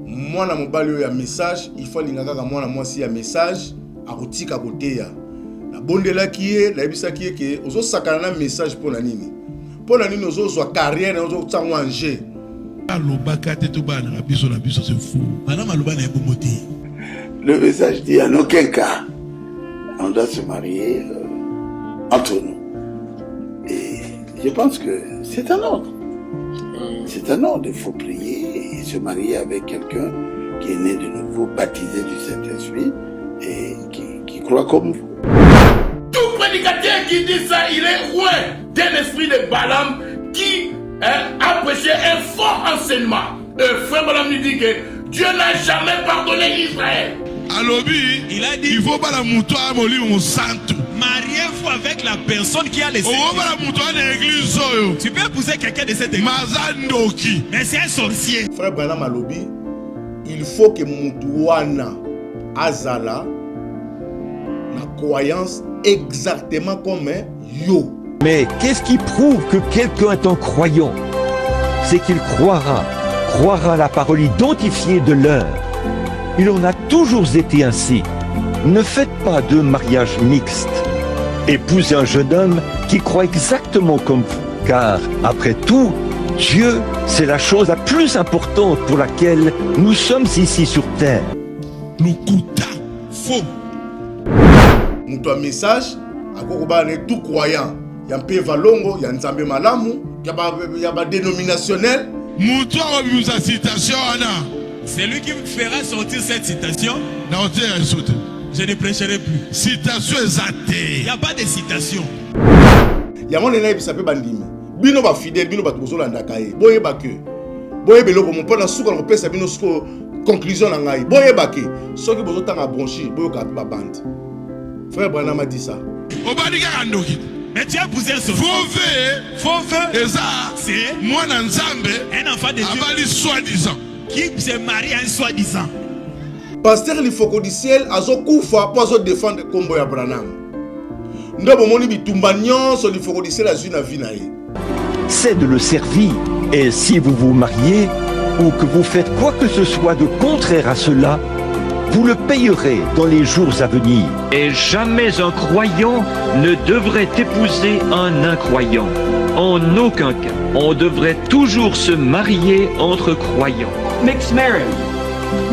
moi na mobali ya message il faut lingaka ka moi na moi si ya message akotika koteya na bondela kié la yebisa kié ke ozo sakana na message pour na nini ozo zo carrière ozo tsango anje alobaka te to bana na biso c'est fou bana maloba na ebomote. Le message dit en aucun cas on doit se marier entre nous. Et je pense que c'est un ordre. C'est un ordre, il faut prier et se marier avec quelqu'un qui est né de nouveau, baptisé du Saint-Esprit et qui croit comme vous. Tout prédicateur qui dit ça, il est loin d'un esprit de Balaam qui a prêché un faux enseignement. Frère Balaam nous dit que Dieu n'a jamais pardonné Israël. Alobi, il a dit il faut pas la mouton à moli mon santo. Mariez-vous avec la personne qui a les églises. Tu peux épouser quelqu'un de cette église. Mazandoki. Mais c'est un sorcier. Frère Branham alobi, il faut que Moutouana Azala la croyance exactement comme yo. Mais qu'est-ce qui prouve que quelqu'un est un croyant? C'est qu'il croira la parole identifiée de l'heure. Il en a toujours été ainsi. Ne faites pas de mariage mixte. Épousez un jeune homme qui croit exactement comme vous. Car, après tout, Dieu, c'est la chose la plus importante pour laquelle nous sommes ici sur terre. Lukuta, faux. Mon message, à quoi tout croyant. Il y a un peu valongo, il y a un nzambe malamu, il y a un dénominationnel. Moutoua vous a citation, Anna. C'est lui qui me fera sortir cette citation. Non, je ne prêcherai plus. Citation exatée. Il n'y a pas de citation. Il y a mon élève qui s'appelle Bandimi. Bino ba fidèle, bino ba tozola ndakaye. Boye ba ke. Boye beloko mon pona suka ko pesa bino suko conclusion na ngai. Boye ba ke. Soki bozo tanga bronchi, boye ka ba bande. Frère Branham a dit ça. Obadika kandoki. Mais tu as poussé ce faux feu. Et ça, c'est moi dans Nzambe, un enfant de Dieu. Avali soi-disant. Qui se marie à un soi-disant. Pasteur Lifoko du ciel azo kufa pour azo défendre kombo ya Branham. Ndabo moni bitumba nyonso Lifoko du ciel azu na vie na ye. C'est de le servir. Et si vous vous mariez ou que vous faites quoi que ce soit de contraire à cela, vous le payerez dans les jours à venir. Et jamais un croyant ne devrait épouser un incroyant. En aucun cas. On devrait toujours se marier entre croyants. Mixed marriage.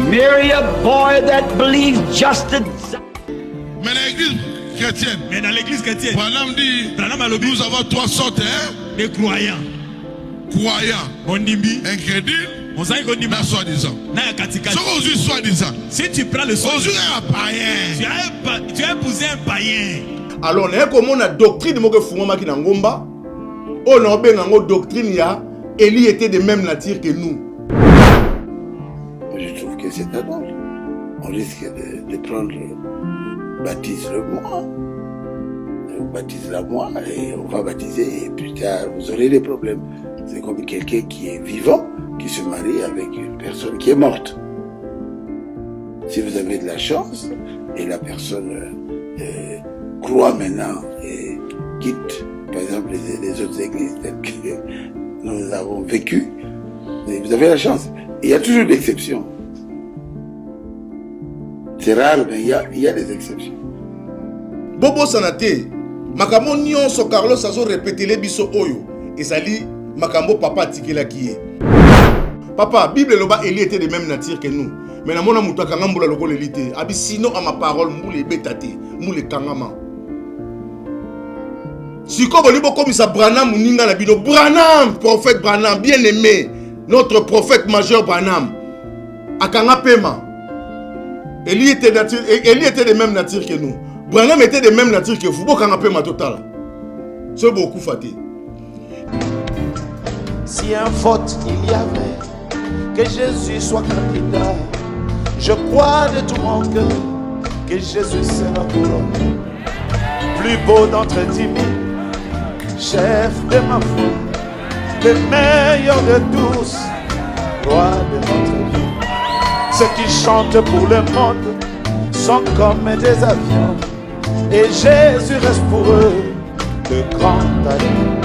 Marry a boy that believes just as... Mais l'église chrétienne. Mais dans l'église chrétienne. Branham dit, nous avons trois sortes de croyants. Ondimbi. Incrédule. Na soi-disant. Si tu prends le soi-disant, tu as épousé un païen. Alors, on a une doctrine de Fumama qui ngomba. On a une doctrine ya Élie était de même nature que nous. Je trouve que c'est un ordre. On risque de prendre baptise-le-moi. On baptise la moi et on va baptiser et plus tard vous aurez des problèmes. C'est comme quelqu'un qui est vivant qui se marie avec une personne qui est morte. Si vous avez de la chance et la personne croit maintenant et quitte par exemple les autres églises telles que nous avons vécu, vous avez la chance. Il y a toujours des exceptions. C'est rare, mais il y a des exceptions. Bobo Sanate, makambo nyonso Carlos azo répéter les biso oyo. Ezali makambo papa tikela kié. Papa, Bible loba Élie était de même nature que nous. Mais na mona mutu akanga mbula lokolo elité. Abi sinon à ma parole mbule betate, mbule kangama. Siko bolibo comme ça Branham ninga na bino. Branham, prophète Branham, bien aimé. Notre prophète majeur Branham. Akanga pema. Élie était de même nature que nous. Branham était de même nature que vous. Bokanga pema total. C'est beaucoup fatigué. Si un faute il y avait, que Jésus soit candidat. Je crois de tout mon cœur que Jésus sera couronné. Plus beau d'entre 10 000, chef de ma foi, le meilleur de tous, roi de notre vie. Ceux qui chantent pour le monde sont comme des avions, et Jésus reste pour eux de grands talents.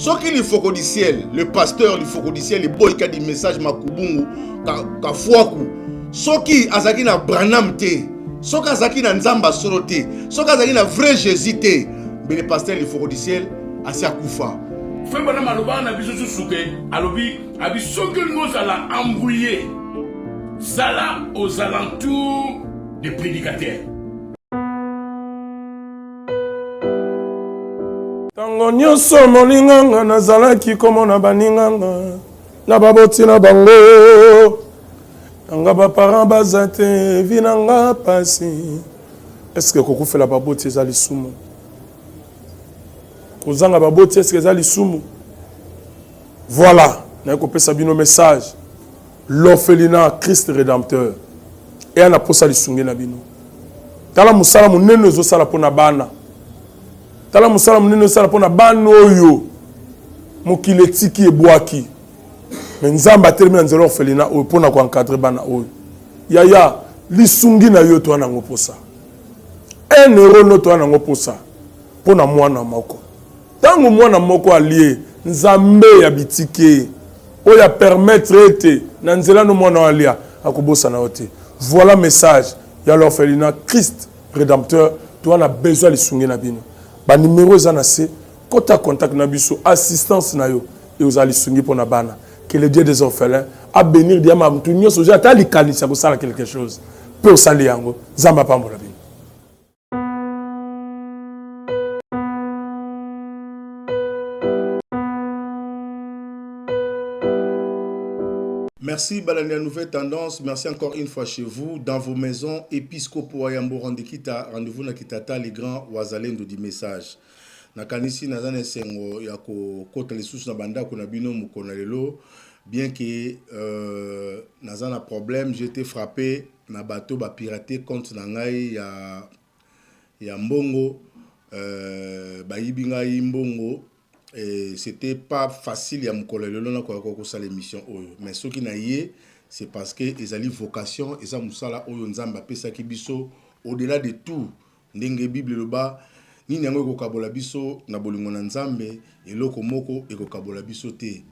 Ce qu'il faut du ciel, le pasteur il faut du ciel, le boy qui a des messages makubungu, ka fuaku. Ce qui azaki na Branham te, ce qui azaki na Nzamba solo te, ce qui azaki na vrai Jésus te, mais le pasteur il faut du ciel, asi akufa. Frère Branham aloba na biso susuke, alobi abi soki nous ala embrouiller. Zala aux alentours des prédicateurs. Tango nyonso molinganga nazalaki komona baninganga na baboti na bango nanga baparent baza te vi nanga pasi. Est-ce que kokufela baboti eza lisumu? Kozanga baboti est-ce que eza lisumu? Voilà, na kopesa bino message. L'orphelinat Christ rédempteur et ana posa lisunge na bino. Tala musala munene zo sala pona bana. Tala musala munene zo sala pona bana oyo mokile tiki ebwaki. Mais nzamba termina nzelo orphelinat oyo pona ko encadrer bana oyo. Yaya lisungi na yo to ana ngoposa. 1 euro no to ana ngoposa pona mwana moko. Tango mwana moko alie nzambe ya bitike oya permettre ete na nzela no mwana alia akobosa na ote. Voilà message ya l'orphelinat Christ rédempteur to ana besoin lisungi na bino. Ba numéro za na se kota contact na biso assistance na yo et aux lisungi pona bana. Que le Dieu des orphelins a bénir diama mtu nyoso ja ta likanisa ko sala quelque chose. Pe osali yango zamba pambola bino. Merci Balania Nouvelle Tendance, merci encore une fois chez vous, dans vos maisons, Episcopo Ayambo rendez-vous na Kitata, les grands Wazalendo du message. Nakanisi nazane sengo yako kota les sous na banda kuna bino mukona lelo, bien que nazana problème, j'ai été frappé na bateau ba piraté contre nangai ya mbongo ba yibingai mbongo. Et c'était pas facile à m'coller le long de la l'émission. Mais ce qui n'a yé, c'est parce que ils avaient vocation et ça musala oyo nzamba pesa kibiso au-delà de tout. Ndenge Bible le bas ni nyango ko kabola biso na bolingo na nzambe et loko moko e ko kabola biso te.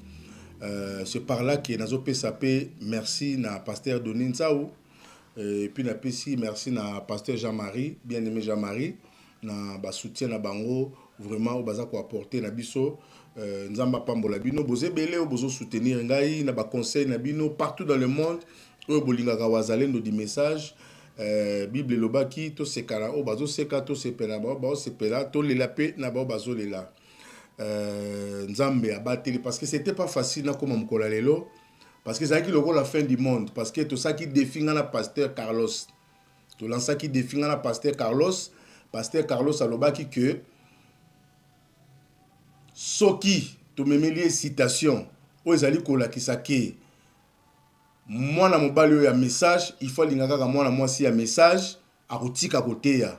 C'est par là que nazo pesa pe merci na pasteur Donin Nsaou et puis na pesi merci na pasteur Jean-Marie, bien-aimé Jean-Marie na ba soutien na bango. Vraiment au baza ko apporter na biso nzamba pambola bino boze belé o bozo soutenir ngai na ba conseil na bino partout dans le monde o bolinga ka wazalendo di message Bible lobaki to sekala o bazo seka to sepela ba o sepela to lela pe na ba bazo lela nzambe abateli parce que c'était pas facile na comme mkola lelo parce que ça qui logo la fin du monde parce que tout ça qui défie na pasteur Carlos to lança qui défie na pasteur Carlos alobaki que soki to memeli citation o ezali ko la kisake mwana mobali oyo ya message il faut linga kaka mwana mwasi ya message akotika koteya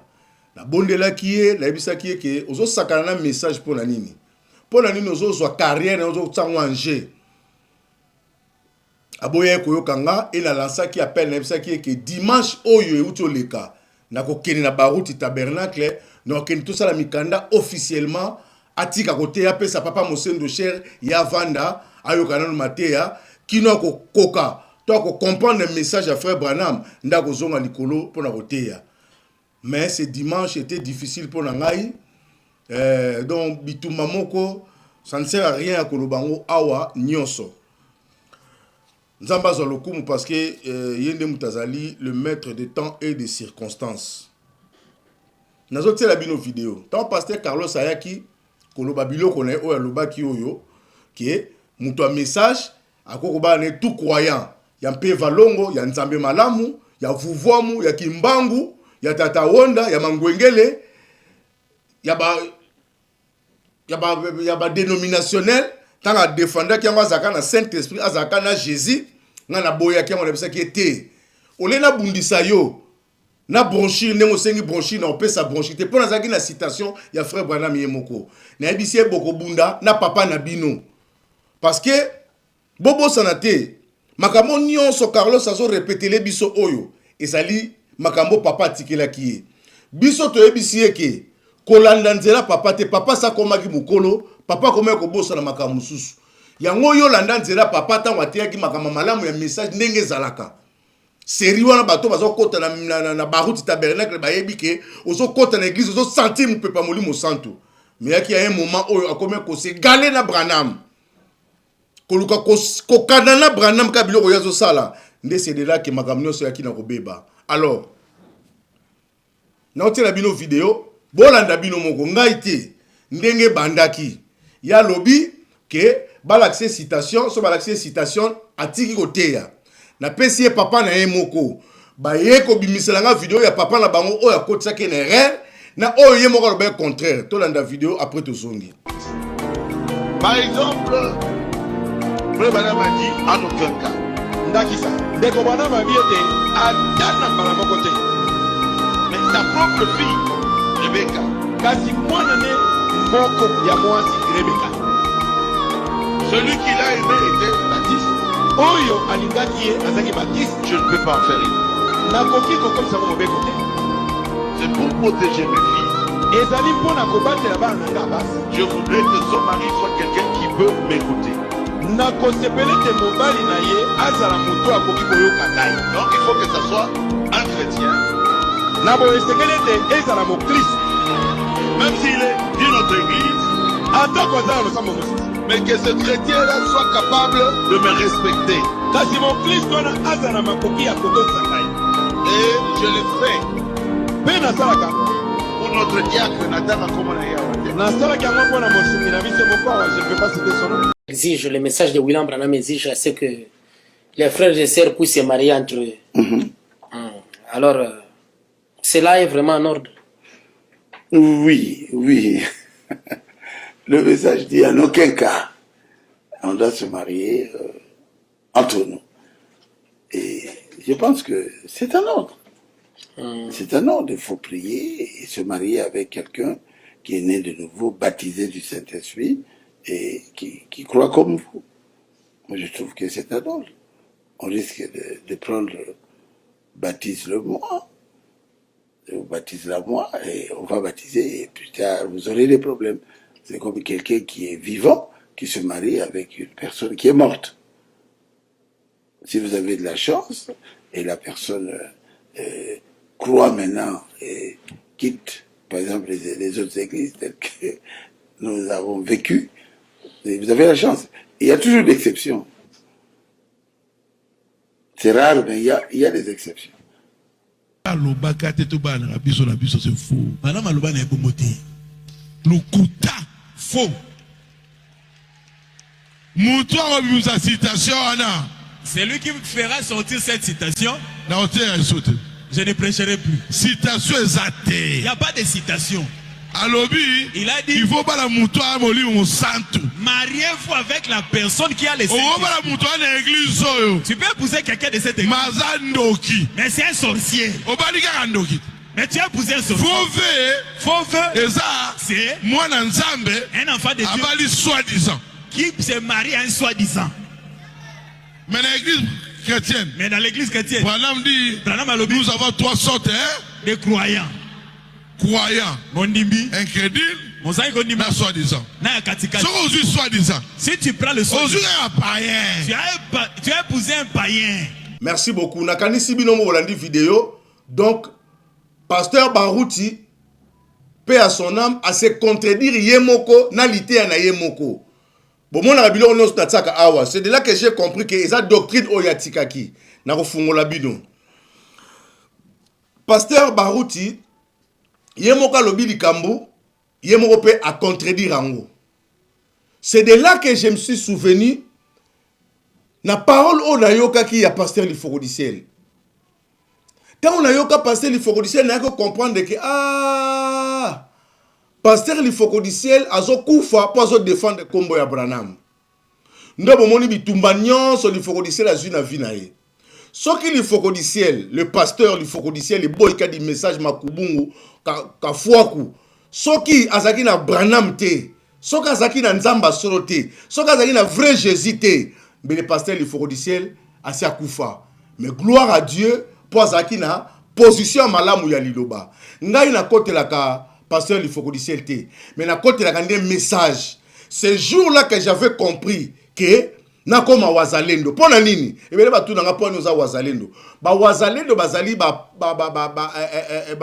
na bondela kiye la yebisa kiye ke ozo sakana na message pona nini ozo zwa carrière ozo tsango anje aboye ko yokanga et la lança qui appelle na yebisa kiye ke dimanche oyo euti oleka na ko keni na baruti tabernacle na keni tout ça la mikanda officiellement atika kote ya pesa papa Mosendo cher ya vanda ayokana no mateya kino ko koka to ko comprendre le message à frère Branham ndako zonga likolo pona koteya mais ce dimanche était difficile pour ngai donc bituma moko ça ne sert à rien ko lobango awa nyonso nzamba zo lokumu parce que yende mutazali le maître des temps et des circonstances nazo tela bino vidéo tant pasteur Carlos Ayaki koloba biloko na oyo alobaki oyo ke muto a message akoko ba ne tout croyant ya mpe valongo ya nzambe malamu ya vuvomu ya kimbangu ya tata wonda ya mangwengele ya ba dénominationnel tanga défendre ki yango azaka na Saint-Esprit azaka na Jésus ngana boya ki yango na bisa ki ete olena bundisa yo na bronchir ndenge osengi bronchir na opesa bronchir te pona zaki na citation ya frère Branham yemoko na yebisi boko bunda na papa na bino parce que bobo sanate makambo nyonso Carlos azo répéter biso oyo ezali makambo papa tikela kiye biso to yebisi eke kolanda nzela papa te papa sa komaki mukolo papa comment ko bossa na makambo mususu yango yo landa nzela papa tango atiaki makambo malamu ya message ndenge zalaka seri wana bato bazokota na baruti tabernacle bayebi ke ozokota na église ozo sentir mpepa molimo santo mais yaki ya un moment oyo akome ko se galé na Branham koluka ko kanana Branham ka biloko yazo sala nde c'est de là que makambo nyonso yaki na kobeba. Alors na otela bino vidéo bolanda bino moko ngai te ndenge bandaki ya lobi ke balaxe citation so balaxe citation atiki koteya na pesi papa na ye moko ba ye ko bimisela nga vidéo ya papa na bango oyo akotisaki na erreur na oyo ye moko lobe contraire tolanda vidéo après tozongi. Par exemple, Frère Branham a dit en aucun cas. Ndakisa. Ndeko Branham a dit atana mbala moko te. Mais sa propre fille, Rebecca, kasi mwana ne moko ya mwasi Rebecca. Celui qui l'a aimé était Baptiste. Oyo alingaki ye azaki Baptiste. Je ne peux pas en faire une. Nakoki kokomisa mobeko te. C'est pour protéger mes filles. Ezali mpona kobatela bana nanga basi. Je voudrais que son mari soit quelqu'un qui peut m'écouter. Nakosepele te mobali na ye azala moto akoki koyoka ngai. Donc il faut que ça soit un chrétien. Na boye sekele te ezala mo Christ. Même s'il est d'une autre église. Atako azala losambo mosusu. Mais que ce chrétien-là soit capable de me respecter. Kasi mo Christ wana azala makoki ya kotosa ngai. Et je le fais. Pe nasalaka. Pour notre diacre Nathan Akomonaya. Nasalaka yango mpona mosungi na biso moko awa, je ne peux pas citer son nom. Exige, le message de William Branham exige à ce que les frères et sœurs puissent se marier entre eux. Alors, cela est vraiment en ordre. Oui, oui. Le message dit en aucun cas on doit se marier entre nous. Et je pense que c'est un ordre. C'est un ordre. Il faut prier et se marier avec quelqu'un qui est né de nouveau, baptisé du Saint-Esprit et qui croit comme vous. Moi, je trouve que c'est un ordre. On risque de prendre baptise-le-moi. Je vous baptise la moi et on va baptiser et plus tard vous aurez des problèmes. C'est comme quelqu'un qui est vivant qui se marie avec une personne qui est morte. Si vous avez de la chance et la personne croit maintenant et quitte par exemple les autres églises telles que nous avons vécu, vous avez la chance. Il y a toujours des exceptions. C'est rare, mais il y a des exceptions. alobaka te tobana biso na biso c'est faux madame aloba na ebomote lokuta faux mutu akobimisa citation wana Celui qui fera sortir cette citation, na oteya eso te je ne prêcherai plus. citation eza Il te n'y a pas de citation. alobi Il a dit, il faut bala mutu a molimo santu mariez-vous avec la personne qui a les oko bala mutu a na église oyo Tu peux épouser quelqu'un de cette église, maza ndoki mais c'est un sorcier. obali kaka ndoki Mais tu as épousé un sorcier. Fauve, eza c'est mwana nzambe un enfant de Dieu abali soi-disant qui se marie à un soi-disant. mais na église chrétienne Mais dans l'église chrétienne, Branham dit Branham a lobby nous avons trois sortes de croyants. croyants Mondimbi, incrédules Mosaïque Ondimbi, mais soi-disant na Katikati. soki ozwi soi-disant Si tu prends le soi, ozwi kaka païen tu as épousé un païen. Merci beaucoup. Nakanisi binomo bolandi vidéo. Donc, pasteur Barouti, paix à son âme, à se contredire yemoko, na lité na yemoko. Bon, mon arabilo on os tatsaka awa. C'est de là que j'ai compris que esa doctrine oyatikaki. Na kofungola bino. Pasteur Barouti, yemoko lobi likambo, yemoko pe à contredire ango. C'est de là que je me suis souvenu na parole o nayoka ki ya pasteur Liforodiciel. Quand on nayoka pasteur Liforodiciel, na ko comprendre que pasteur Liforodiciel azo kufa po azo défendre kombo ya Branham. Ndo bomoni bitumba nyonso Liforodiciel azui na vie na ye. Soki Liforodiciel, le pasteur Liforodiciel, le boy ka di message makubungu ka fuaku. Soki azaki na Branham te, soki azaki na nzamba solo te, soki azaki na vrai Jésus te, mais le pasteur Liforodiciel asi akufa. Mais gloire à Dieu pour azaki na position malamu ya liloba. Ngai na kote la ka pasteur Liforodiciel te, mais na kote la ka nde message. ce jour-là que j'avais compris que nakoma wazalendo pona nini ebele batu nanga pona oza wazalendo ba wazalendo bazali ba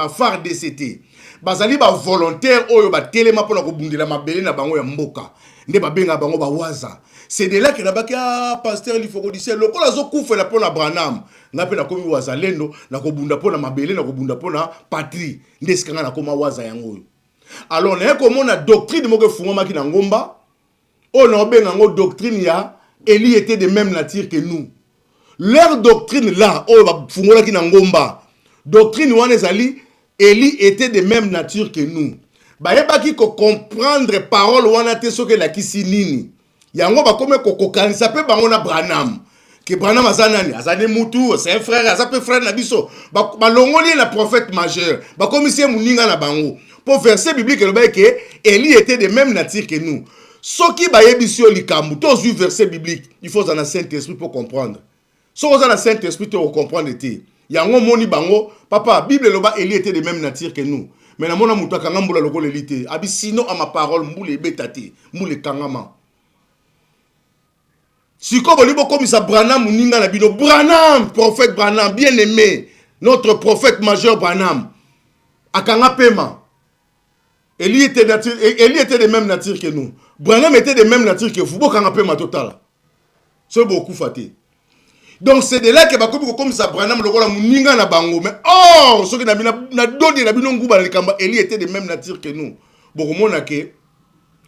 phare DCT bazali ba volontaire oyo ba telema pona ko bundela mabele na bango ya mboka nde ba benga bango ba waza. C'est de là que nabaki pasteur il faut qu'on dise lokola zo kufela pona Branham ngape na komi wazalendo na ko bunda pona mabele na ko bunda pona patrie nde sikanga na koma waza yango. Alors na ko mona doctrine moko fungoma ki na ngomba o na benga ngo doctrine ya Eli était de même nature que nous. Leur doctrine là, doctrine Wanezali, Eli était de même nature que nous. Bayeba ki ko comprendre parole wana te soke la kisinini. Yango ba comme ko kanisa pe bango na Branham. Que Branham azanani, azane mutu, c'est un frère, azape frère na biso. Ba longoli la prophète majeur. Ba commissaire muninga na bango. Pour verset biblique le ba que Eli était de même nature que nous. Ce qui va ébisser likambu, tous les versets bibliques, il faut un Saint-Esprit pour comprendre. Si vous avez un Saint-Esprit pour comprendre, il y a un moni bango, papa, Bible loba Eli était de même nature que nous. Mais na mona muta kangambula loko lelite, abi sinon à ma parole mboule betate, mboule kangama. Si comme on dit comme ça Branham muninga na bino, Branham, prophète Branham, bien aimé, notre prophète majeur Branham, akanga pema. Eli était de même nature que nous. Branham était de même nature que vous. Beaucoup peu ma total. C'est beaucoup faté. Donc c'est de là que comme ça Branham le kola muninga na bango mais oh ce que na dodi na bino nguba le kamba Eli était de même nature que nous. Beaucoup mona ke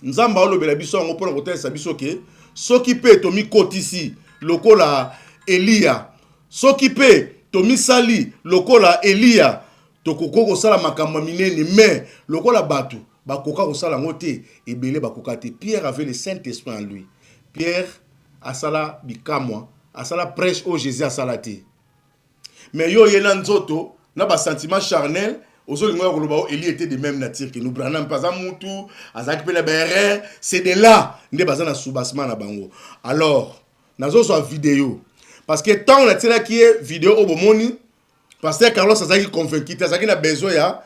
nzamba olo bela biso ngo pona kotel sa biso ke so ki pe to mi kotisi lokola Elia. So ki pe to mi sali lokola Elia. Tokoko kosala makambo minene mais lokola batu bakoka kosala ngote ebele bakoka te. Pierre avait le Saint-Esprit en lui. Pierre asala bikamwa asala prêche au Jésus asala te. Mais yo yena nzoto na ba sentiment charnel ozolinga koloba Eli était de même nature que nous. Branham pas mutu azaki pe na bere c'est de là nde bazana soubassement na bango. Alors nazo so vidéo parce que tant on a tira qui est vidéo au bomoni. Pasteur Carlos azaki convaincu, azaki na besoin ya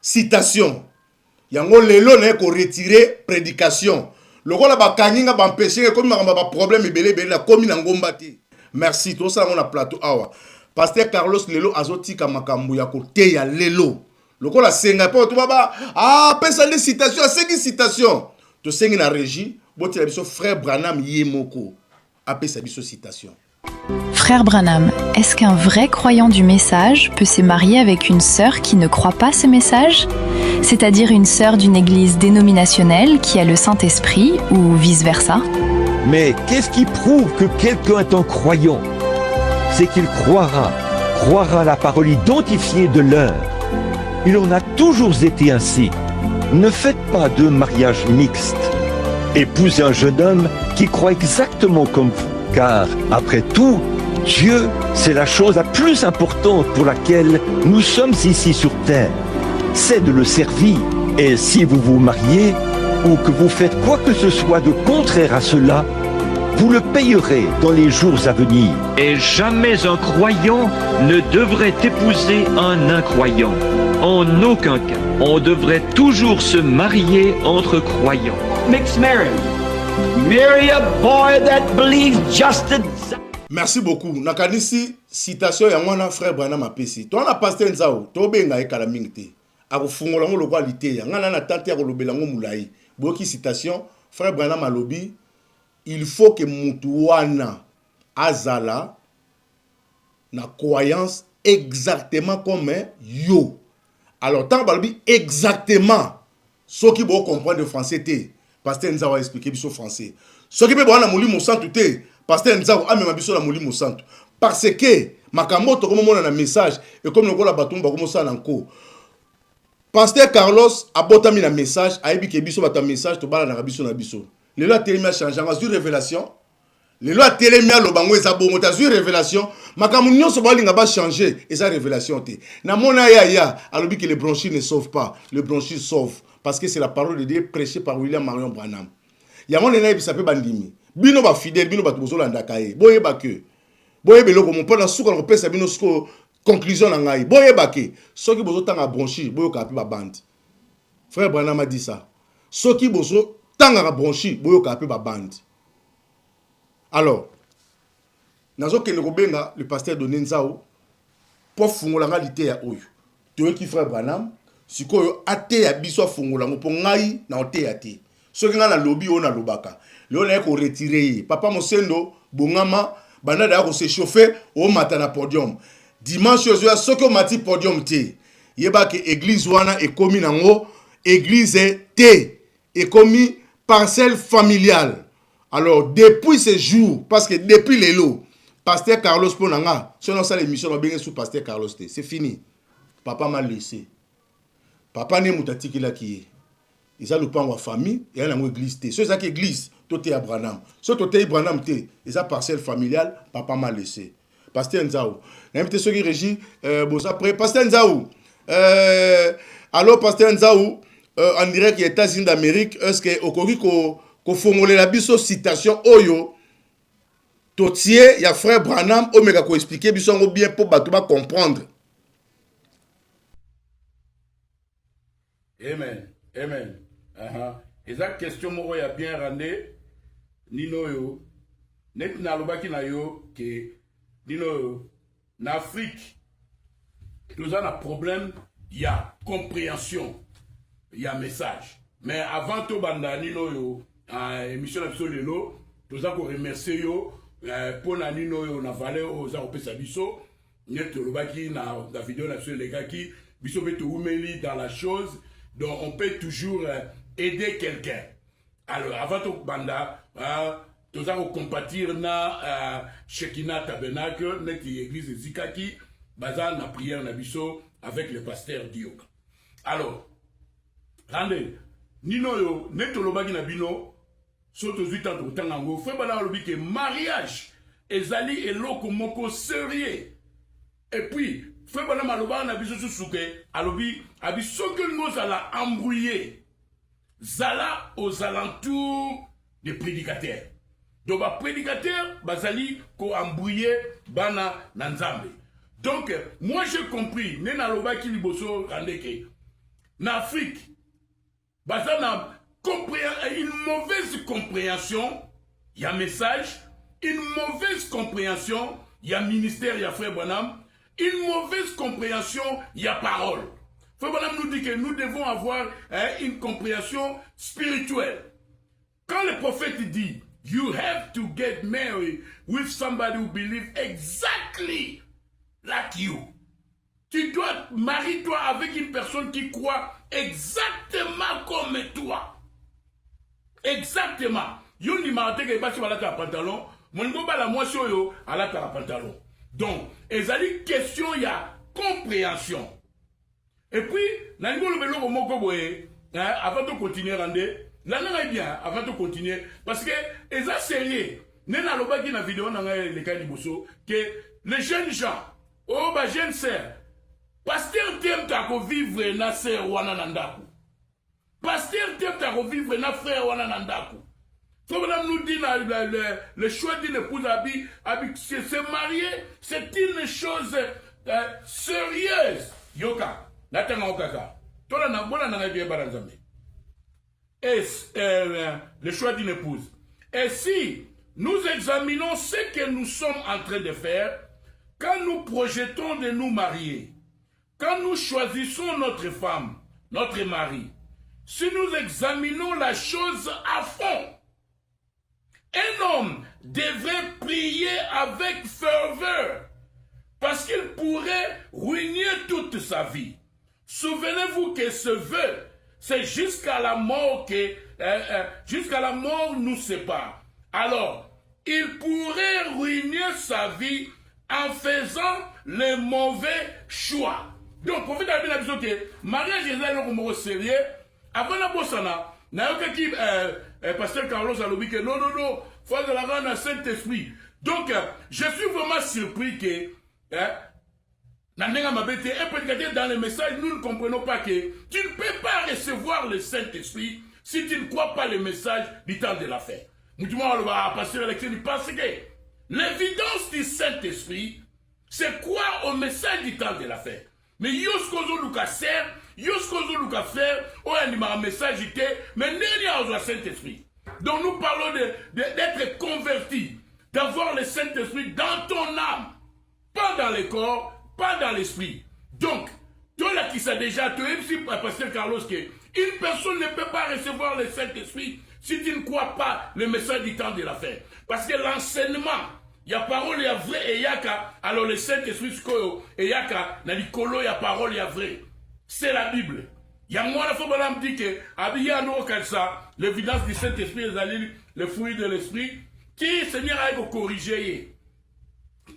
citation. Yango lelo na ko retirer prédication. Lokola ba kaninga ba empêcher comme ba problème ebele na komi na ngomba te. Merci to ça on a plateau awa. Pasteur Carlos lelo azotika makambu ya ko te ya lelo. Lokola senga po to baba pesa les citation, sengi citation. To sengi na régie, boti la biso frère Branham yemoko. Apesa biso citation. Frère Branham, est-ce qu'un vrai croyant du message peut se marier avec une sœur qui ne croit pas ce message? C'est-à-dire une sœur d'une église dénominationnelle qui a le Saint-Esprit ou vice-versa? Mais qu'est-ce qui prouve que quelqu'un est un croyant? C'est qu'il croira la parole identifiée de l'heure. Il en a toujours été ainsi. Ne faites pas de mariage mixte. Épousez un jeune homme qui croit exactement comme vous. Car, après tout, Dieu, c'est la chose la plus importante pour laquelle nous sommes ici sur terre. C'est de le servir. Et si vous vous mariez, ou que vous faites quoi que ce soit de contraire à cela, vous le payerez dans les jours à venir. Et jamais un croyant ne devrait épouser un incroyant. En aucun cas. On devrait toujours se marier entre croyants. Mixed marriage. Marry a boy that believes just Merci beaucoup. Nakanisi citation ya mwana frère Branham apesi. To na pasteur Nzao, to benga ekala mingte. Akufungola ngo lokwa liteya. Ngana na tante ya kolobela ngo mulai. Boki citation frère Branham alobi, il faut que mutu wana azala na croyance exactement comme yo. Alors tant balobi exactement ce qui bo comprendre le français te. Pasteur Nzao a expliqué biso français. Ce qui peut boire na molimo santu te. Pasteur Nzao a même biso na molimo santu. Parce que makambo to comme mona na message et comme ngola batumba comme ça nanko. Pasteur Carlos a botami na message, a ebi ke biso bata message to bala na biso na biso. Le loi télémia changeant, a eu révélation. Le loi télémia lo bango eza bongo ta eu révélation. Makambo nyonso balinga ba changer et ça révélation te. Na mona ya alobi que les bronchies ne sauvent pas, les bronchies sauvent. Parce que c'est la parole de Dieu prêchée par William Marion Branham. Yango nena ebi sape bandimi. Bino ba fidèle, bino ba tobozo landa kaye. Boye ba ke. Boye beloko mon pona suka ko pesa bino suko conclusion na ngai. Boye ba ke. Soki bozo tanga bronchi, boyo ka pi ba bande. Frère Branham a dit ça. Soki bozo tangaka bronchi boyoka pe ba bande. Alors nazo kende ko benga le pasteur de Nenzao pour fungola nga lité ya oyo. Toyo ki frère Branham sikoyo ate ya biso fungola ngo po ngai na ote ya te. Soki nga na lobby o na lobaka. Leo na ko retirer. Papa Mosendo bongama banda da ko se chauffer au matin na podium. Dimanche ozo soki o mati podium te. Yeba ke église wana e komi nango église te e komi parcelle familiale. Alors depuis ce jour parce que depuis les lots pasteur Carlos Ponanga, si on a l'émission, on va bien sous pasteur Carlos. C'est fini. Papa m'a laissé. Papa n'est moutati qui l'a qui est. Ils ont le pan en famille et ils ont l'église. C'est ça qui est église. Tout est à Branham. Si tout est à Branham, ils ont parcelle familiale. Papa m'a laissé. Pasteur Nzao. L'invité ceux qui régit. Bon, après, pasteur Nzao. Alors, pasteur Nzao, en direct, il y a États-Unis d'Amérique. Est-ce que au Cori qu'on formule la biso citation Oyo? Totier, il y a frère Branham, Omega ko expliquer biso bien pour batouba comprendre. Amen. Amen. Et ça question mo ya bien randé nino yo net na lobaki na yo que nino yo na Afrique nous avons un problème, il y a compréhension, il y a message. Mais avant tout banda nino yo émission absolument nous avons remercier yo pour na nino yo na valeur aux européens biso net lobaki na vidéo na sur les gars qui biso peut umeli dans la chose. Donc on peut toujours aider quelqu'un. Alors avant tout banda nous allons compatir na Shekina Tabernacle net église Zikaki bazar na prière na biso avec le pasteur Dioka. Alors rendez nino yo net lobaki na bino surtout 8 ans de temps ngo fait bana lobi que mariage ezali eloko moko sérieux. Et puis fait bana maloba na biso susuke alobi abiso que nous ala embrouiller zala aux alentours des prédicateurs. Donc ba prédicateur bazali ko embrouiller bana na nzambe. Donc moi j'ai compris nena loba ki liboso randeke na Afrique bazana une mauvaise compréhension, il y a message, une mauvaise compréhension, il y a ministère, il y a frère Branham, une mauvaise compréhension, il y a parole. Frère Branham nous dit que nous devons avoir une compréhension spirituelle. Quand le prophète dit, you have to get married with somebody who believes exactly like you. Tu dois marier-toi avec une personne qui croit exactement comme toi. Exactement. Yo ni marate ke basi wala ta pantalon, mon go bala moi yo ala ta pantalon. Donc, ezali question ya compréhension. Et puis, na ngo le belo moko boye, avant de continuer randé, là na bien avant de continuer parce que eza sérieux. Nena loba ki na vidéo na le cas liboso que les jeunes gens, oh ba jeune sœur, pasteur tem ta ko vivre na sœur wana nandaku. Pasteur tem ta ko vivre na frère wana nandaku. Faut madame nous dit le choix d'une épouse se marier, c'est une chose sérieuse. Yoka, natanga okaka. Tola na bona na bien baranzambe. Et le choix d'une épouse. Et si nous examinons ce que nous sommes en train de faire, quand nous projetons de nous marier, quand nous choisissons notre femme, notre mari, si nous examinons la chose à fond, un homme devrait prier avec ferveur parce qu'il pourrait ruiner toute sa vie. Souvenez-vous que ce vœu, c'est jusqu'à la mort que jusqu'à la mort nous sépare. Alors, il pourrait ruiner sa vie en faisant les mauvais choix. Donc, pour faire la vision que mariage est un sérieux. Avant la bossana, qui pasteur Carlos a dit que non, faut de la rendre à Saint-Esprit. Donc, je suis vraiment surpris que un prédicateur dans le message, nous ne comprenons pas que tu ne peux pas recevoir le Saint-Esprit si tu ne crois pas le message du temps de la fête. Nous disons, pasteur Alexis, parce que l'évidence du Saint-Esprit, c'est croire au message du temps de la fête. Mais yoskozo luka ser, yoskozo luka frère, on a un message, mais n'est pas au Saint-Esprit. Donc nous parlons d'être converti, d'avoir le Saint-Esprit dans ton âme, pas dans le corps, pas dans l'esprit. Donc, toi là qui sais déjà, tu es ici, Pasteur Carlos, une personne ne peut pas recevoir le Saint-Esprit si tu ne crois pas le message du temps de la fin. Parce que l'enseignement, il y a parole, il y a vrai, et il y a alors le Saint-Esprit, et il y a il y a parole, il y a vrai. C'est la Bible. Il y a moi, la fois, madame dit que, habillé nous, comme ça, l'évidence du Saint-Esprit, le fruit de l'Esprit, qui, Seigneur, a corrigé.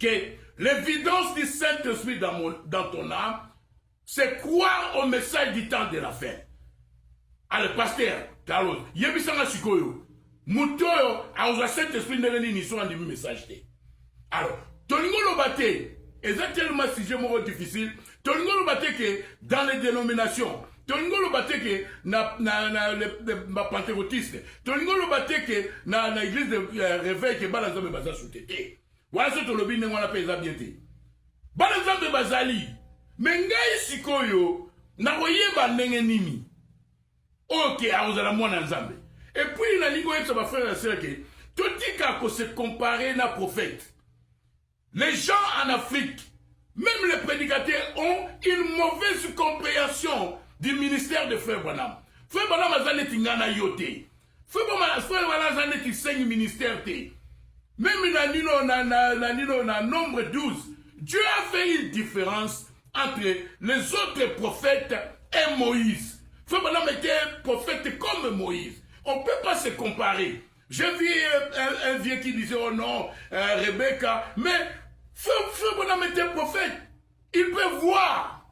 Que l'évidence du Saint-Esprit dans ton âme, c'est croire au message du temps de la fin. Alors, pasteur, Carlos, yebisanga sikoyo, mutoyo, a Saint-Esprit n'est ni soit un message. Alors, tolingo lo bate, exactement si j'ai mon difficile, tolingo lo bate que dans les dénominations, tolingo lo bate que na pentecôtiste, tolingo lo bate que na église de réveil que balanza me baza soutete. Voilà ce que le bin n'a pas bien été. Balanza me bazali, mais ngai sikoyo, na oyeba ndenge nini. Ok, aozala mwana nzambe. Et puis la ligue ça va faire la sœur que tout dit qu'à se comparer na prophète. Les gens en Afrique, même les prédicateurs ont une mauvaise compréhension du ministère de Frère Branham. Frère Branham a zané tingana yote. Frère Branham a zané 5 ministères te. Même na nombre 12, Dieu a fait une différence entre les autres prophètes et Moïse. Frère Branham était prophète comme Moïse. On ne peut pas se comparer. J'ai vu un vieux qui disait, oh non, Rebecca, mais Frère Branham était prophète. Il peut voir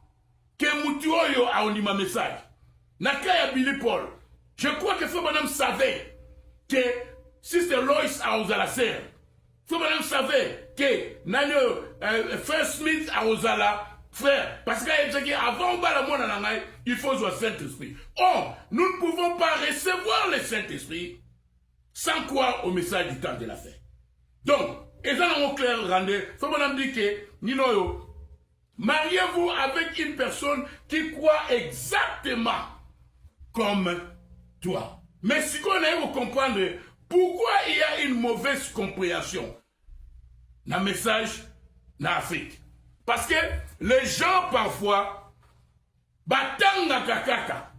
que Moutouoyo a un message. Nakaya Billy Paul. Je crois que Frère Branham savait que Sister Lois a osé la serre. Frère Branham savait que Frère Smith a osé la frère, parce qu'avant il faut le Saint-Esprit. Or, nous ne pouvons pas recevoir le Saint-Esprit sans croire au message du temps de la fin. Donc, et ça, on clair rendez, faut qu'on dit que, Ninoyo, mariez-vous avec une personne qui croit exactement comme toi. Mais si on a à comprendre pourquoi il y a une mauvaise compréhension dans le message dans l'Afrique. Parce que les gens parfois batanga kakaka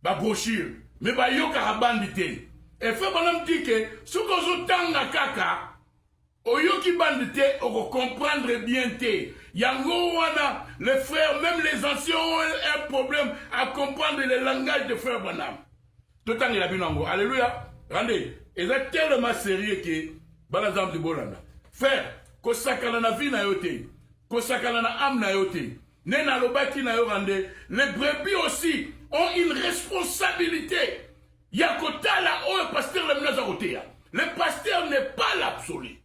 ba brochure mais ba yoka bandité et fait bonhomme dit que ce qu'on tanga kaka oyoki bandité on comprendre bien té yango wana les frères même les anciens ont un problème à comprendre le langage de frère Branham tout temps il a bien ngo alléluia rendez et c'est tellement sérieux que balazam de bolanda frère ko sakana na vie na yote kosakana na âme na yote nena lobaki na yorande les brebis aussi ont une responsabilité yakotala o pasteur le menaza kotea le pasteur n'est pas l'absolu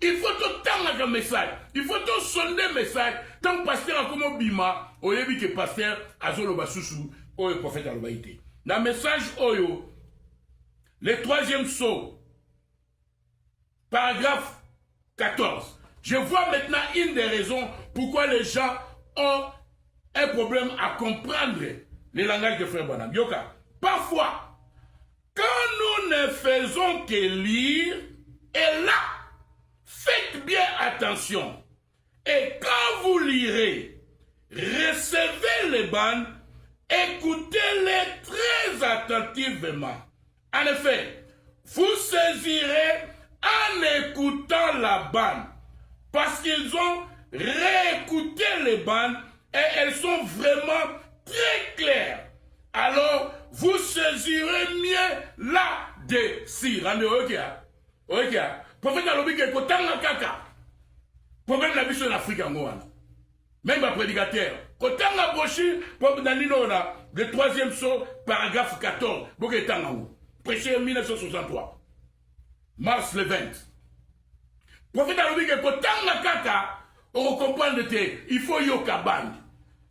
il faut tout temps un message il faut tout sonder message tant que pasteur a comme bima oyebi que pasteur azolo basusu o le prophète alobaité na message oyo le 3e saut paragraphe 14. Je vois maintenant une des raisons pourquoi les gens ont un problème à comprendre le langage de Frère Branham. Yoka, parfois, quand nous ne faisons que lire, et là, faites bien attention. Et quand vous lirez, recevez les bandes, écoutez-les très attentivement. En effet, vous saisirez en écoutant la bande. Parce qu'ils ont réécouté les bandes et elles sont vraiment très claires. Alors, vous saisirez mieux là-dessus. Rendez-vous, ok. Prophète Alobi ke kotanga kaka. Problème la mission en Afrique en Goana. Même ma prédicateur. Kotanga brochure, pour Danilo là, le 3e saut, paragraphe 14. Boke Tangou. Prêché en 1963. Mars le 20. Prophète Alobi ke kotanga kaka. On comprend de te, il faut yoka band.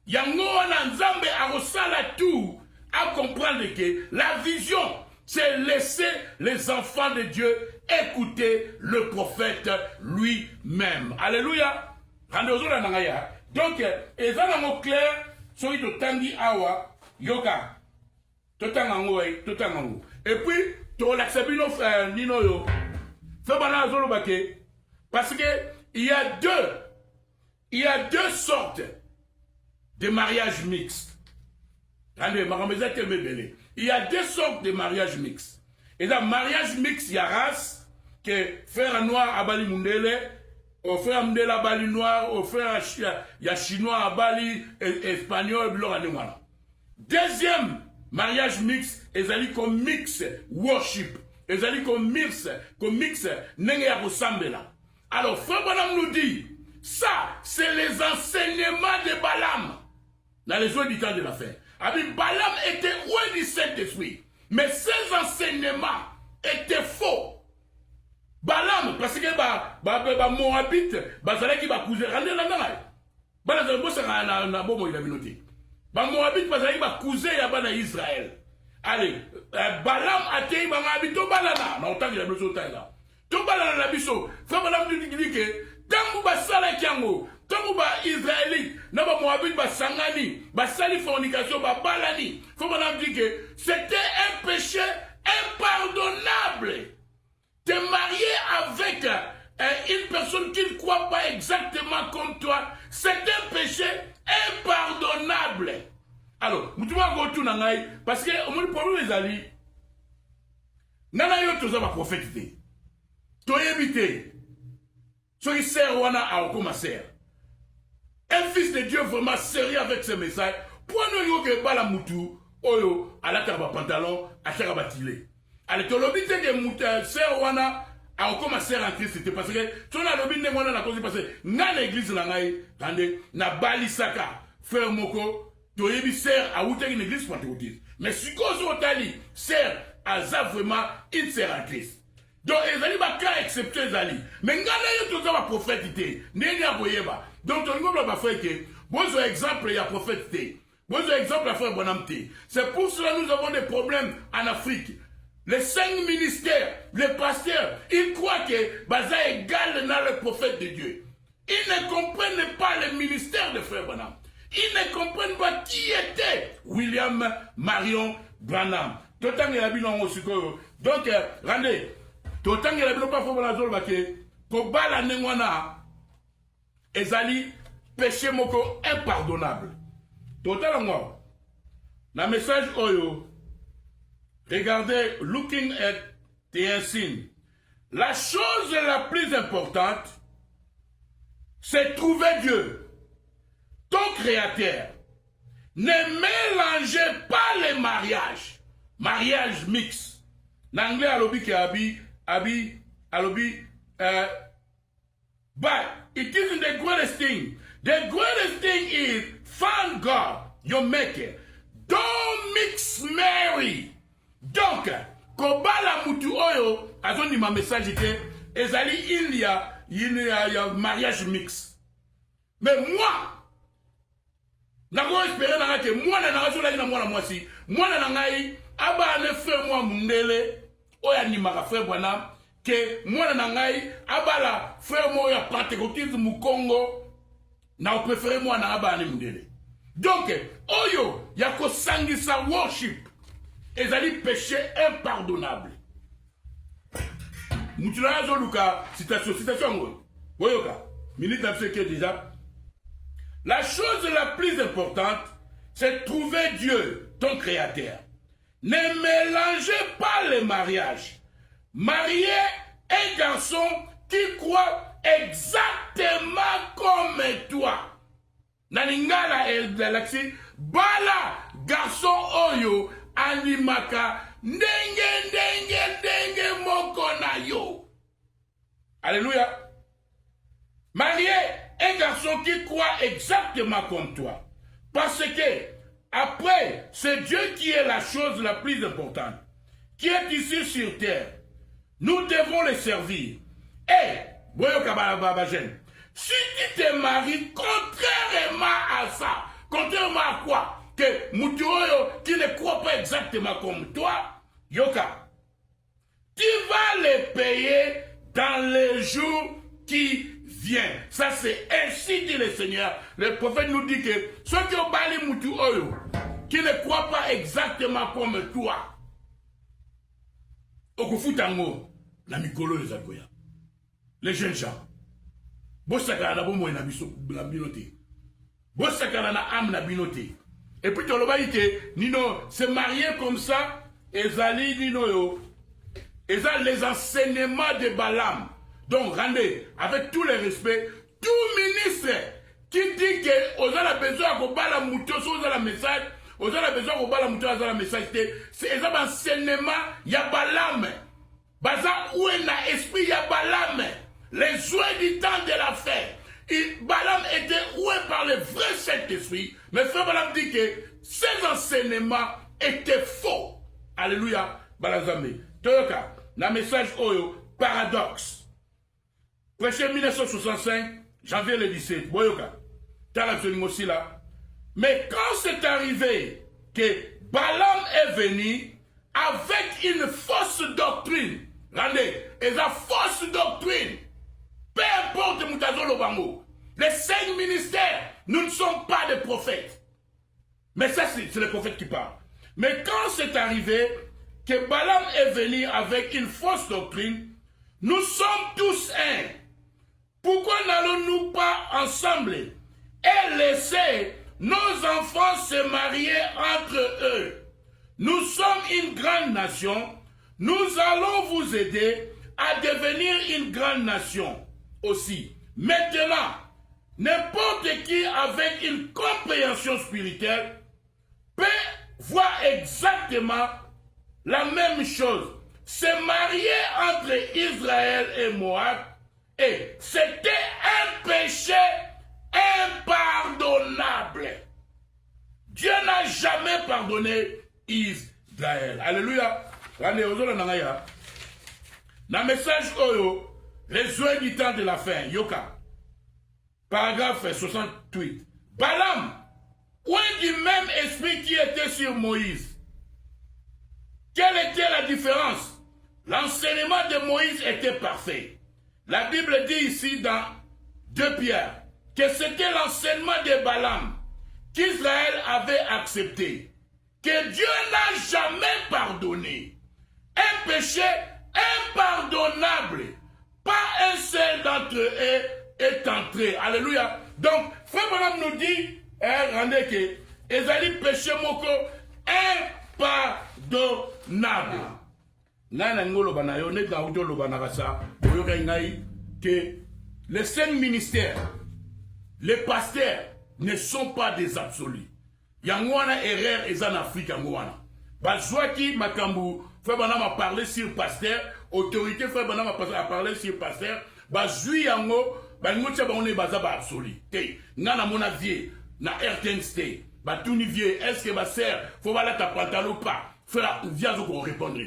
Yango wana nzambe arosala tout à comprendre que la vision, c'est laisser les enfants de Dieu écouter le prophète lui-même. Alléluia. Donc, et ça dans clair, soit de tangi awa, yoka, totangango, totangango. Et puis, tu relaxes bien nos nino yo. Fais bana zolo bake. Parce que il y a deux sortes de mariages mixtes. Il y a deux sortes de mariages mixtes. Et dans le mariage mixte, il y a race, que frère noir à Bali Mundele, au frère Mundele à Bali noir, au frère il y a chinois à Bali, espagnol, blanc à Néwana. Deuxième mariage mixte, ils allaient comme mix worship. Ils allaient comme mix, n'est ressemble là. Alors, frère Balaam nous dit, ça, c'est les enseignements de Balaam. Dans les jours du temps de l'affaire. Balaam était loin du Saint-Esprit. Mais ces enseignements étaient faux. Balaam, parce que Moabite, Bazalek qui va couser, rendez la naï. Moabite, Bazalek qui va couser à Israël. Allez, Balaam a été Moabite, Balana, dans le temps de la blessure là. Tout Balana la biso, frère Balaam dit que, tant que Basala Kiango, tant que Israélite, n'a pas Moabite, Basangani, Basali fornication, Balani, frère Balaam dit que c'était un péché impardonnable. Te marier avec une personne qui ne croit pas exactement comme toi, c'est un péché impardonnable. Alors, nous devons retourner parce que le problème est ali. Nana yo toza ba prophétie. To éviter. So il sert wana a commencer. Un fils de Dieu vraiment sérieux avec ce message. Pour nous yo ke bala mutu oyo ala ta ba pantalon a chaka batile. Alors, tu l'obité de sœur wana a commencé à rentrer, c'était parce que tu as l'obité de wana la cause parce que dans l'église na bali saka frère moko tu as vu sœur a outé une église pentecôtiste. Mais si cause otali sœur a vraiment une sœur en Christ. Donc ils allaient pas cas excepté zali. Mais ngana yo toza ba prophétité, neni aboyeba. Donc on ngobla ba frère que bon exemple il y a prophétité. Bon exemple la frère Bonamté. C'est pour cela que nous avons des problèmes en Afrique. Les 5 ministères, les pasteurs, ils croient que Baza est égal dans le prophète de Dieu. Ils ne comprennent pas le ministère de Frère Branham. Ils ne comprennent pas qui était William Marion Branham. Donc, rendez, tout il a pas fait la zone que Bala Nengwana, Ezali, péché moko impardonnable. Totalement, le message Oyo. Regardez, looking at the unseen. La chose la plus importante, c'est trouver Dieu, ton créateur. Ne mélangez pas les mariages. Mariage mix. L'anglais a l'obi qui but it isn't the greatest thing. The greatest thing is find God, your maker. Don't mix Mary. Donc, Kobala Mutu Oyo, a dit ma message était, il y a un mariage mix. Mais moi, n'a pas espéré que moi, aba ne frère moi mundele, oya ni mara frère Branham, que moi nangai, aba la frère moi ya pentecôtisme mu Congo, na préféré moi na aba ne mundele. Donc, oyo, ya ko sangisa worship. Ils allaient péché impardonnable. Moutula Zoluka, citation, Woyoka, minute déjà. La chose la plus importante, c'est trouver Dieu, ton créateur. Ne mélangez pas les mariages. Mariez un garçon qui croit exactement comme toi. Naningala et Galaxy, Bala, garçon Oyo, Animaka, ndenge moko na yo. Alléluia. Marier un garçon qui croit exactement comme toi. Parce que, après, c'est Dieu qui est la chose la plus importante. Qui est ici sur terre. Nous devons le servir. Et, si tu te maries contrairement à ça, contrairement à quoi? Que Mutuoyo qui ne croit pas exactement comme toi, Yoka, tu vas les payer dans les jours qui viens. Ça, c'est ainsi dit le Seigneur. Le prophète nous dit que ceux qui ont bali Moutou Oyo, qui ne croient pas exactement comme toi, Okufutango, la Mikolo les Agoya, les jeunes gens, Bossakana na bomo na biso na binoté, Bossakana na âme na binoté. Et puis tu l'as dit, Nino, se marier comme ça, Ezali Nino yo, Ezali les enseignements de Balaam. Donc, rendez, avec tous les respects, tout ministre qui dit que vous avez besoin de faire la mouton, vous avez le message, vous avez besoin de faire la mouton, vous avez le message, c'est un enseignement, il y a Balaam. Baza où est l'esprit, il y a Balaam. Les jouets du temps de la fête. Balaam était oué par le vrai Saint-Esprit. Mais frère Balaam dit que ces enseignements étaient faux. Alléluia. Balazame. Toyoka, le message Oyo, paradoxe. Prêché 1965, janvier le 17, Boyoka, aussi là. Mais quand c'est arrivé que Balaam est venu avec une fausse doctrine, regardez, et la fausse doctrine, peu importe Moutazo Lobango, les 5 ministères, nous ne sommes pas des prophètes. Mais ça, c'est les prophètes qui parlent. Mais quand c'est arrivé que Balaam est venu avec une fausse doctrine, nous sommes tous un. Pourquoi n'allons-nous pas ensemble et laisser nos enfants se marier entre eux? Nous sommes une grande nation. Nous allons vous aider à devenir une grande nation aussi. Maintenant, n'importe qui avec une compréhension spirituelle peut voir exactement la même chose. Se marier entre Israël et Moab, et c'était un péché impardonnable. Dieu n'a jamais pardonné Israël. Alléluia. Dans le message Oyo, les jouets du temps de la fin, Yoka, paragraphe 68. Balaam, où est du même esprit qui était sur Moïse? Quelle était la différence? L'enseignement de Moïse était parfait. La Bible dit ici dans 2 Pierre que c'était l'enseignement de Balaam qu'Israël avait accepté, que Dieu n'a jamais pardonné. Un péché impardonnable, pas un seul d'entre eux est entré. Alléluia. Donc, frère Balaam nous dit, rendez que Ezali péché moko impardonnable. Que les 5 ministères, les pasteurs ne sont pas des absolus. Yangwana erreur est en Afrique. Bazouaki Makambu, Frère Banam a parlé sur pasteur, autorité Frère Banam a parlé sur pasteur, Bazoui Yango, Bangotia Baone Bazaba absolu. Nana mon avis, na RTNST, Batouni vieux, est-ce que ma sœur, faut voir ta pantalon ou pas? Frère, viens qu'on répondre.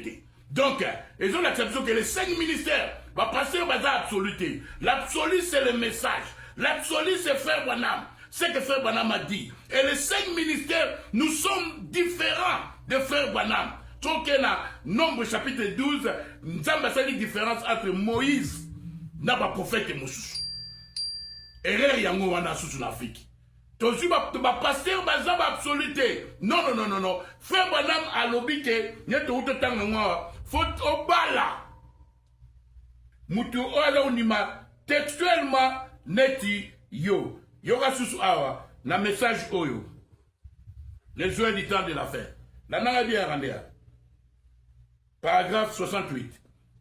Donc, ils ont l'acceptation que les 5 ministères vont passer au bazar absoluté. L'absolu, c'est le message. L'absolu, c'est Frère Banam. C'est que Frère Banam a dit. Et les 5 ministères, nous sommes différents de Frère Banam. Donc, il y a Nombre chapitre 12, nous avons une différence entre Moïse, n'a pas prophète et Moussous. Erreur yango wana sous l'Afrique. Tozu ba pasteur bazab absoluté. Non. Frère Banam a lobby que nyeto utotanga ngwa faut obala. Mutu ola unima textuellement neti yo. Yoga sous awa na message oyo. Les jouets du temps de la fin. La nanga bien rendea. Paragraphe 68.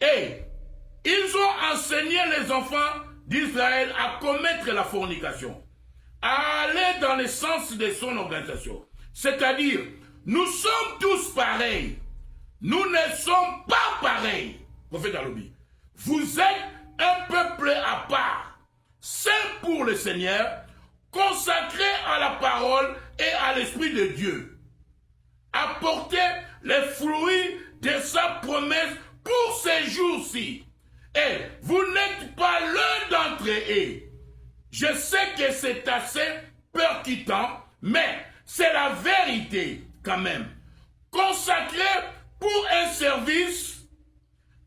Et ils ont enseigné les enfants d'Israël à commettre la fornication, à aller dans le sens de son organisation. C'est-à-dire, nous sommes tous pareils. Nous ne sommes pas pareils. Prophète Alobi, vous êtes un peuple à part, saint pour le Seigneur, consacré à la parole et à l'Esprit de Dieu. Apportez les fruits de sa promesse pour ces jours-ci. Et vous n'êtes pas l'un d'entre eux. Je sais que c'est assez percutant, mais c'est la vérité quand même. Consacré pour un service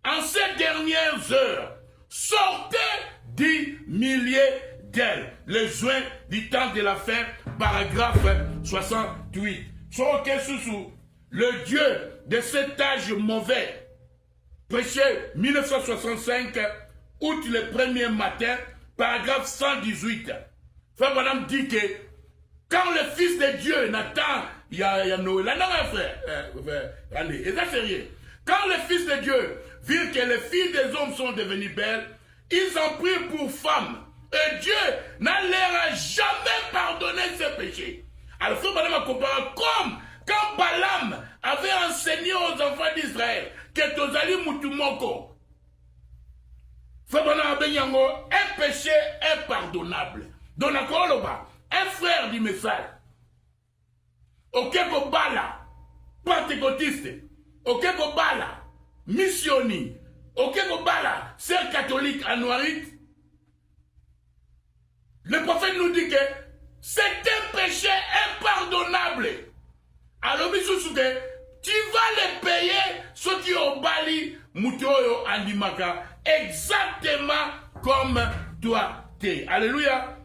en ces dernières heures. Sortez 10 milliers d'ailes. Les joints du temps de la fin, paragraphe 68. Soke Soussou, le Dieu de cet âge mauvais, prêché 1965, août le 1er matin, paragraphe 118. Frère Madame dit que quand le Fils de Dieu, Nathan, il y a Noël, allez, et ça c'est sérieux. Quand le Fils de Dieu vit que les filles des hommes sont devenues belles, ils en prirent pour femmes. Et Dieu n'a leur jamais pardonné ses péchés. Alors, frère Madame a comparé comme quand Balaam avait enseigné aux enfants d'Israël que Tozali Moutumoko, frère Madame Abenyango, un péché impardonnable. Donc, un frère du message, Okeko Bala, pentecôtiste, Okeko Bala, missionnaire, Okeko Bala, sœur catholique anoirite, le prophète nous dit que c'est un péché impardonnable. Alors, tu vas les payer ceux qui ont bali Mutoyo Andimaka exactement comme toi t'es. Alléluia.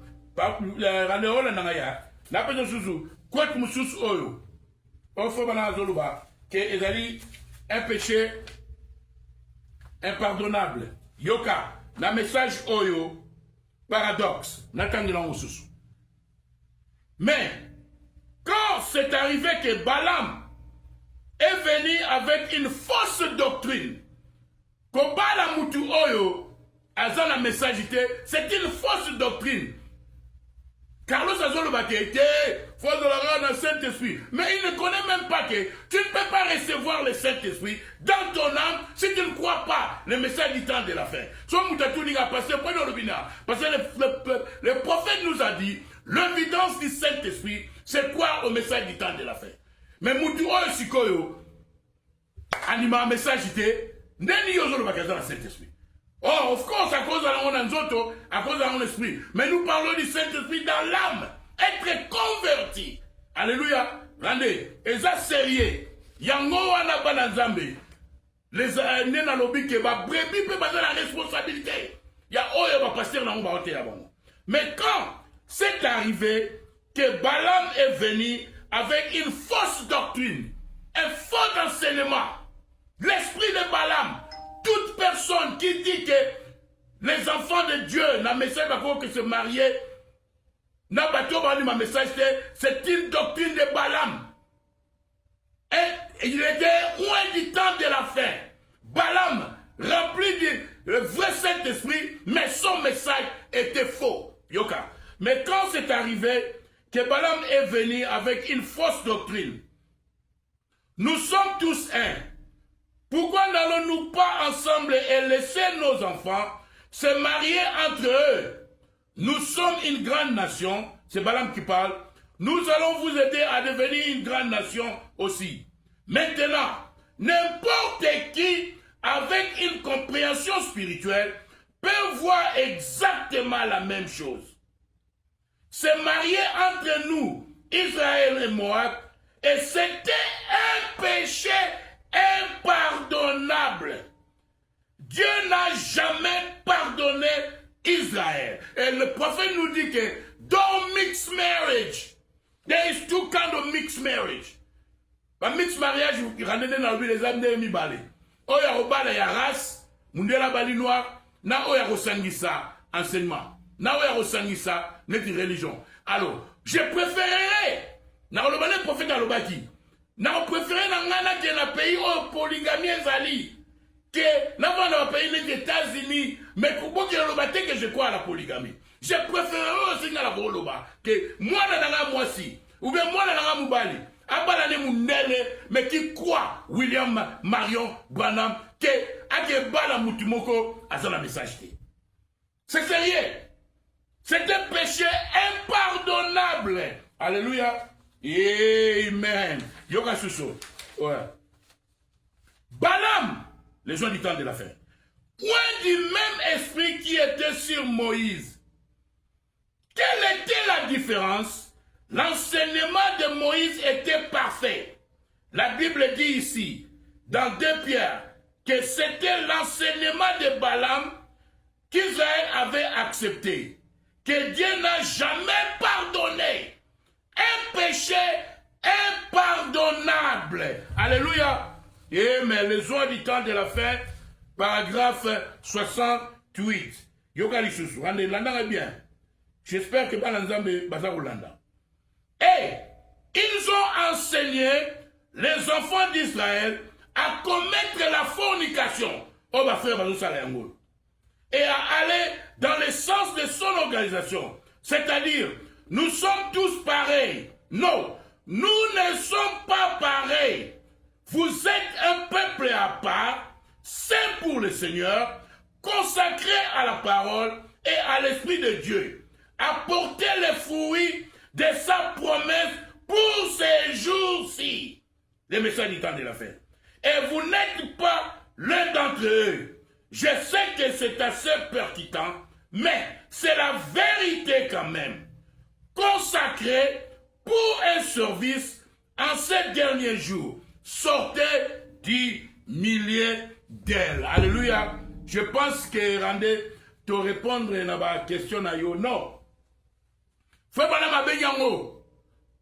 Un péché impardonnable. Yoka, la message Oyo. Paradoxe, mais quand c'est arrivé que Balaam est venu avec une fausse doctrine, que Balaam Mutu Oyo a un message, c'est une fausse doctrine. Carlos Azoloba qui était faux de la dans le Saint-Esprit, mais il ne connaît même pas que tu ne peux pas recevoir le Saint-Esprit dans ton âme si tu ne crois pas le message du temps de la fin. Parce que le prophète nous a dit l'évidence du Saint-Esprit, c'est quoi au message du temps de la fin. Mais Moutou Sikoyo, anima un message, n'est-y Azoloba qui est dans le Saint-Esprit. Oh, of course, à cause de l'autre, à cause de l'esprit. Mais nous parlons du Saint-Esprit dans l'âme. Être converti. Alléluia. Regardez, et ça sérieux. Yango wana banazambe. Les nena lobi ke ba brebis peut passer la responsabilité. Ya oyo ba pasteur na ba hotel avant. Mais quand c'est arrivé que Balaam est venu avec une fausse doctrine, un faux enseignement, l'esprit de Balaam, toute personne qui dit que les enfants de Dieu n'a message pas que se marier, n'a pas tout ma message, c'est une doctrine de Balaam. Et il était loin du temps de la fin. Balaam, rempli du vrai Saint-Esprit, mais son message était faux. Yoka. Mais quand c'est arrivé que Balaam est venu avec une fausse doctrine, nous sommes tous un. Pourquoi n'allons-nous pas ensemble et laisser nos enfants se marier entre eux? Nous sommes une grande nation, c'est Balaam qui parle. Nous allons vous aider à devenir une grande nation aussi. Maintenant, n'importe qui, avec une compréhension spirituelle, peut voir exactement la même chose. Se marier entre nous, Israël et Moab, et c'était un péché impardonnable. Dieu n'a jamais pardonné Israël. Et le prophète nous dit que don't mix marriage. There is two kinds of mixed marriage. Ba mix mariage, il ramène dans les âmes de Mibale. Oya robala ya race, mundela bali noir, na oya rosangisa enseignement. Na oya rosangisa neti religion. Alors, je préférerais, na le prophète à l'obaki. Na préféré na ngana que na pays au polygamie ezali que na vanda pays les États-Unis mais pour que le baté que je crois à la polygamie. Je préférerais aussi na la boloba que moi na moi si ou bien moi na mubali abala ne munene mais qui croit William Marion Branham que ake bala mutumoko azala message. C'est sérieux. C'est un péché impardonnable. Alléluia. Amen. Yoga Suso. Ouais. Balaam, les gens du temps de la fin. Point du même esprit qui était sur Moïse. Quelle était la différence? L'enseignement de Moïse était parfait. La Bible dit ici, dans 2 Pierre, que c'était l'enseignement de Balaam qu'Israël avait accepté, que Dieu n'a jamais pardonné, un péché impardonnable. Alléluia. Et mais les oies du temps de la fin, paragraphe 68. Yoga Lisusu, rendez bien. J'espère que Balanzambe Bazarulanda. Et ils ont enseigné les enfants d'Israël à commettre la fornication. On va faire et à aller dans le sens de son organisation. C'est-à-dire, nous sommes tous pareils. Non, nous ne sommes pas pareils. Vous êtes un peuple à part, saint pour le Seigneur, consacré à la parole et à l'Esprit de Dieu. Apportez les fruits de sa promesse pour ces jours-ci. Les messages du temps de la fin. Et vous n'êtes pas l'un d'entre eux. Je sais que c'est assez percutant, mais c'est la vérité quand même. Consacré pour un service en ces derniers jours. Sortez du milieu d'elle. Alléluia. Je pense que Randé te répondre à la question à yo. Non. Fais pas la benyango.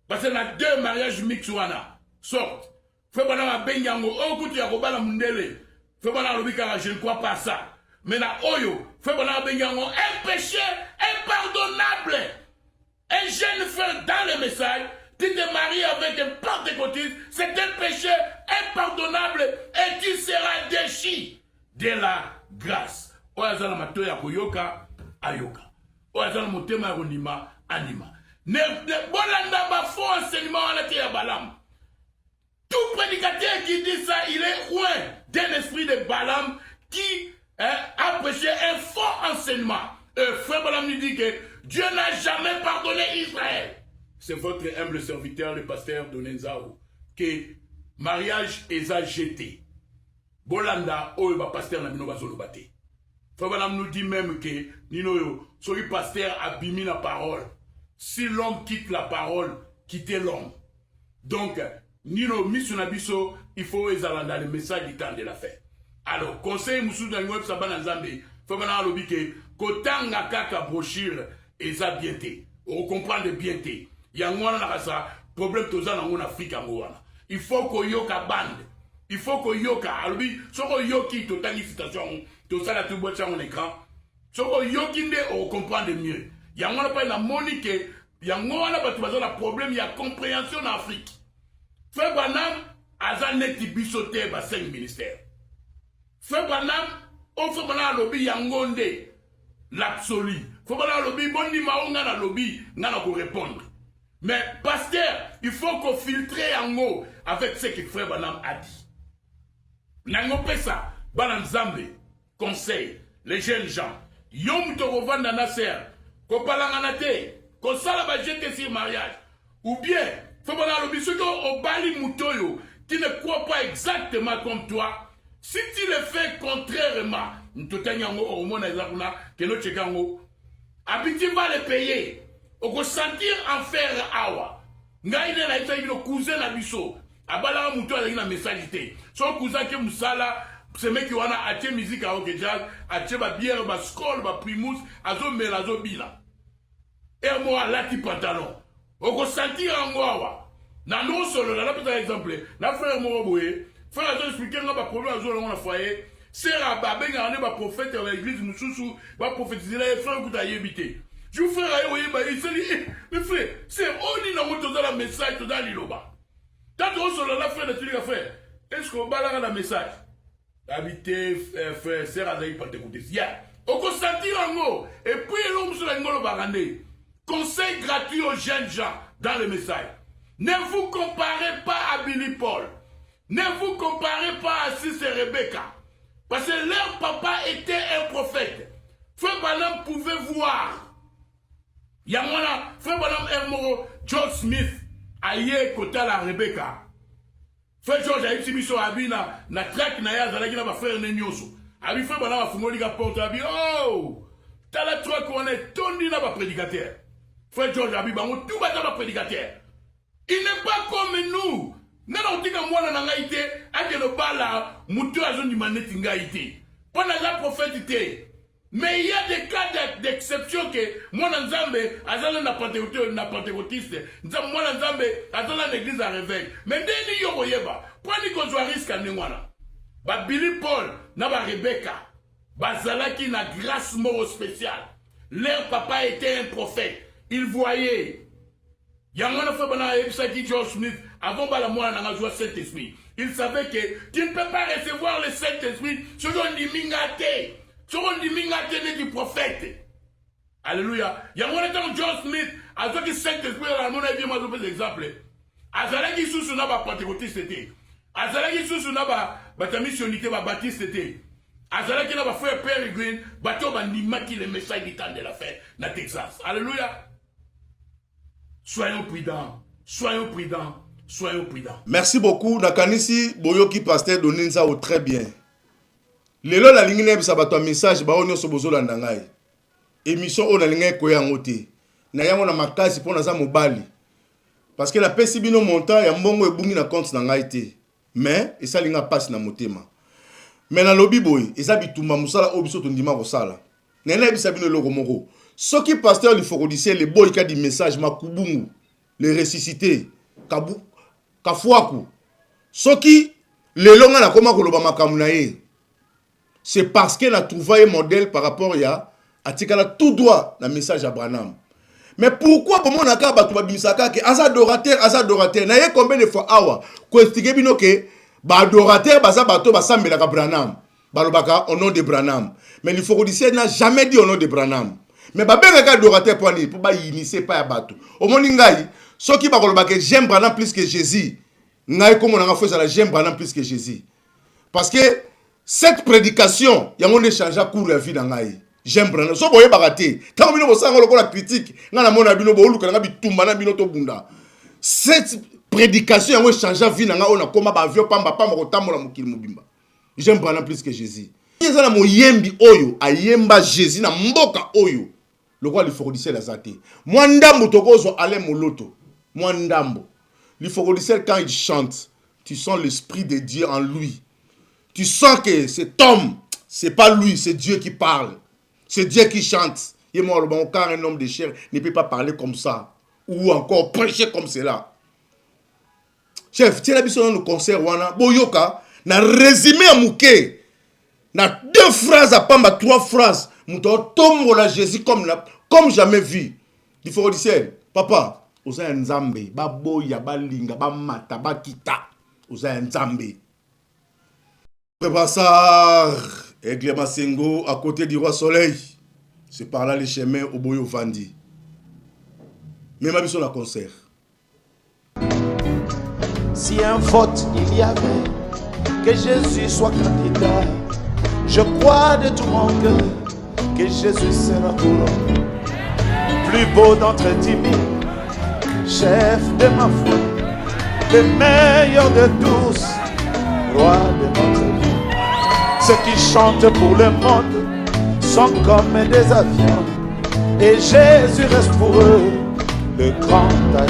Parce qu'il y a 2 mariages mixuana. Sorte. Fais pas la benyango. Oh, écoute, il y a Robala Mundele. Fais pas la lobika, je ne crois pas ça. Mais là, oyo. Fais pas la benyango. Un péché impardonnable. Un jeune frère dans le message. Tu te maries avec un pentecôtiste, c'est un péché impardonnable et tu seras déchu de la grâce. Oazala matoya koyoka ayoka. Oazala motema ronima anima. Ne bolanda ba faux enseignement à la terre Balaam. Tout prédicateur qui dit ça, il est loin d'un esprit de Balaam qui a prêché un faux enseignement. Frère Balaam nous dit que Dieu n'a jamais pardonné Israël. C'est votre humble serviteur, le pasteur Donenzao, que mariage est à jeter. Bolanda, oyo pasteur Namino Bazolobate. Frère nous dit même que Nino, celui pasteur abîme la parole. Si l'homme quitte la parole, quittez l'homme. Donc, Nino Misunabiso, il faut ezalanda le message du temps de la fête. Alors, conseil Moussou dans le web Sabanazambe, Frère Lobi que Kotanga Kaka brochure est à bienté. On comprend de bienté. Yangwana na kasa problème toza na ngona Afrika ngwana. Il faut ko yoka bande. Il faut ko yoka albi soko yoki to tangi citation to sala tout boîte sur mon écran. Soko yoki nde on comprend de mieux. Yangwana pas na monique yangwana ba tu baza na problème ya compréhension en Afrique. Frère Branham aza neti bisoté ba 5 ministères. Frère Branham on fait bana lobby yangonde l'absolu. Faut bana lobby bonni maonga na lobby ngana ko répondre. Mais pasteur, il faut qu'on filtre en haut avec ce que frère Branham a dit. Nango pesa, Branham Zambe, conseil, les jeunes gens, yom to rovanda naser, ko palanganate, ko sala ba jeter sur mariage, ou bien, frère Branham lobi ceux qui ont bali mutoyo, qui ne croient pas exactement comme toi, si tu le fais contrairement, ntotanyango au mona ezakuna, que no chekango, habitué va le payer. On sentir en faire awa. Ngai ne na ita ibino cousin na biso. Abala muto ala ina message. Son cousin ke musala, ce mec qui wana atie musique à ok jazz, atie ba bière, ba skol, ba primus, azo melazo bila. Et moi là ti pantalon. On sentir en awa. Na no solo na par exemple, na frère mo boye, frère azo expliquer nga ba problème azo na foyer. Sera ba benga ne ba prophète à l'église mususu, ba prophétiser là frère kuta yebité. Je vous ferai il s'est dit, mais frère, c'est on dit dans la message dans l'Iloba. Tant qu'on se l'a fait de tous les frères, est-ce qu'on va la message? Habiter, frère, sœur, Azaï, pas t'écouter. Ya, on consentit en mot, et puis l'homme sur la ngolo barandé. Conseil gratuit aux jeunes gens dans le message. Ne vous comparez pas à Billy Paul. Ne vous comparez pas à Sis et Rebecca. Parce que leur papa était un prophète. Frère Branham pouvait voir. Yamwana, frère Branham Hermoro, George Smith, aye kota la Rebecca. Frère George a été mis sur Abina, na track na ya zalaki na ba frère Nenyoso. Abi frère Branham a fumoli ga porte abi, oh! Tala toi qu'on est tondi na ba prédicateur. Frère George abi bango tout bata ba prédicateur. Il n'est pas comme nous. Nana otika mwana na ngaite, ake no bala, mutu azo ni maneti ngaite. Pona la prophète. Mais il y a des cas d'exception que moi, Nzambe, azala na pentecôtiste, moi, Nzambe, azala na église à réveil. Mais dès que vous voyez, prenez qu'on soit risque à Ningwana. Billy Paul, na Rebecca, bazala qui na grâce mort spéciale. Leur papa était un prophète. Il voyait. Yangana Fabana et George Smith, avant Balamoua n'a joué Saint-Esprit. Il savait que tu ne peux pas recevoir le Saint-Esprit sur un dimingate. Sur un dimingate du prophète. Alléluia. Yangana George Smith, à ce que Saint-Esprit, à mon avis, moi je fais l'exemple. Azala qui sous n'a pas pentecôtiste était. Azala qui sous n'a pas missionité, pas baptiste était. Azala qui n'a pas fait Peregrine, bateau banima qui le message du temps de la fête dans Texas. Alléluia. Soyons prudents, soyons prudents, soyons prudents. Merci beaucoup. Nakanisi Boyoki Pasteur Doninza au très bien. Lelo la ligne neb sabato message ba onyo sobozo la ndangai. Émission on la ligne ko ya ngote. Na yango na makasi pona za mobali. Parce que la pesi bino montant ya mbongo ebungi na compte na ngai te. Mais esa linga passe na motema. Mais na lobi boy, esa bitumba musala obiso to ndima ko sala. Na na bisa bino loko moko. Ce qui pasteur il faut redire les boy qui a dit message makubungu les ressusciter kabu kafuaku ce qui les longs na koma koloba makamuna ye c'est parce qu'elle a trouvé un modèle par rapport ya atikala tout droit na message à Branham. Mais pourquoi pour mon aka batu babimisaka ke adorateur na ye combien de fois awa ko expliquer bino ke ba adorateur baza bato basambela ka Branham balobaka au nom de Branham, mais il faut redire n'a jamais dit au nom de Branham. Mais ba benga ka adorateur pour ni pour ba initier pas ya bato au moningai ceux qui ba kolobaka j'aime Branham plus que Jésus ngai comme on a fait ça la j'aime Branham plus que Jésus parce que cette prédication ya mon échange à court la vie dans ngai j'aime Branham so boye baraté tant bino bosanga lokola critique ngana mona bino bo luka nga bitumba na bino to bunda cette prédication ya mon échange à vie na nga ona koma ba vieux pamba pamba ko tamola mokili mobimba j'aime Branham plus que Jésus yeza na moyembi oyo ayemba Jésus na mboka oyo le roi il faut redire la zate mwandambo tokozo ale moloto mwandambo il faut redire quand il chante tu sens l'esprit de Dieu en lui tu sens que cet homme c'est pas lui c'est Dieu qui parle c'est Dieu qui chante et moi le bon car un homme de chair ne peut pas parler comme ça ou encore prêcher comme cela chef tiens la biso dans le concert wana boyoka na résumé à mouké na 2 phrases à pamba 3 phrases muto tombo la Jésus comme jamais vu il faut dire papa oza nzambe baboya balinga bamata bakita oza nzambe Prépassar Aigle Masengo à côté du roi soleil c'est par là les chemins au boyo vandi même à la concert si un vote il y avait que Jésus soit candidat je crois de tout mon cœur que Jésus sera couronné plus beau d'entre 10 000 chef de ma foi le meilleur de tous roi de notre vie ceux qui chantent pour le monde sont comme des avions et Jésus reste pour eux le grand aïe.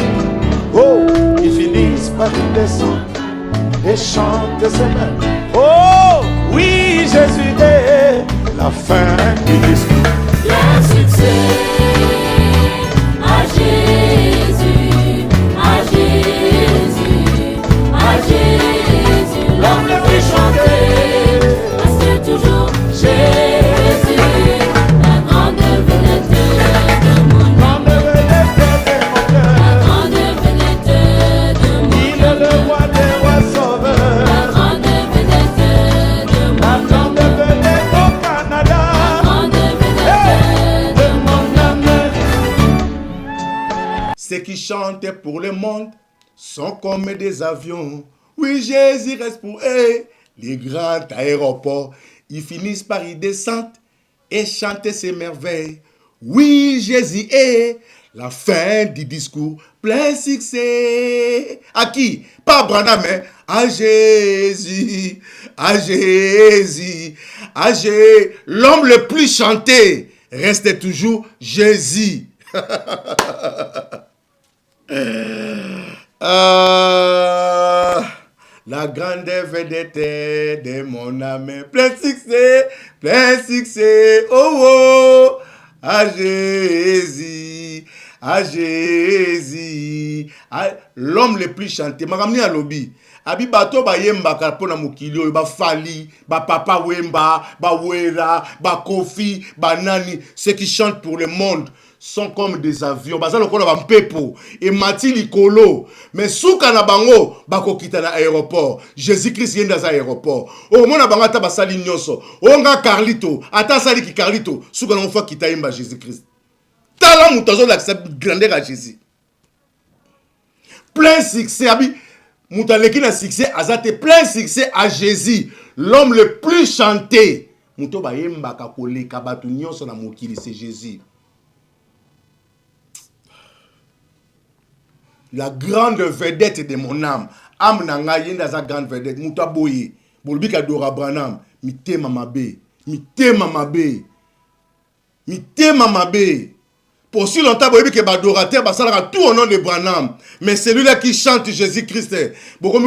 Oh, ils finissent par y descendre et chantent ces mêmes. Oh, oui, Jésus est la fin du discours. Le succès à Jésus, à Jésus, à Jésus. L'homme le plus chanté reste toujours Jésus, la grande vedette de mon âme, la grande vedette de mon âme. Il est le roi des rois sauveurs, la grande vedette de mon âme, la grande vedette au Canada, la grande vedette de mon âme. ceux qui chantent pour le monde sont comme des avions. Oui, Jésus reste pour eux. Les grands aéroports, ils finissent par y descendre et chanter ses merveilles. Oui, Jésus est la fin du discours, plein succès. À qui? Pas à Branham, hein? À Jésus, à Jésus, à Jésus. L'homme le plus chanté reste toujours Jésus. La grande vedette de mon âme, plein succès, plein succès, oh oh, à Jésus, à Jésus, l'homme le plus chanté. Maramni à lobby. Abi bato ba yemba kapona mukilio ba fali ba papa wemba ba wera ba kofi ba nani, ceux qui chantent pour le monde sont comme des avions baza lokola ba mpepo et mati likolo mais suka na bango bako kita na aéroport. Jésus-Christ yenda za aéroport o mona banga ta basali nyoso o nga Carlito ata sali ki Carlito suka na mfa kita yemba Jésus-Christ tala mutazo la grandeur à Jésus plein succès abi Moutaleki na succès, azate plein succès à Jésus, l'homme le plus chanté. Mouto ba yemba kakole kabatu nyonso na mokili, c'est Jésus. La grande vedette de mon âme. Âme nanga yenda za grande vedette. Mouta boye. Bolbika Dora Branham. Mitema mabe. Mitema mabe. Mitema mabe. Pour si longtemps, vous voyez que l'adorateur va tout au nom de Branham. Mais celui-là qui chante Jésus-Christ, beaucoup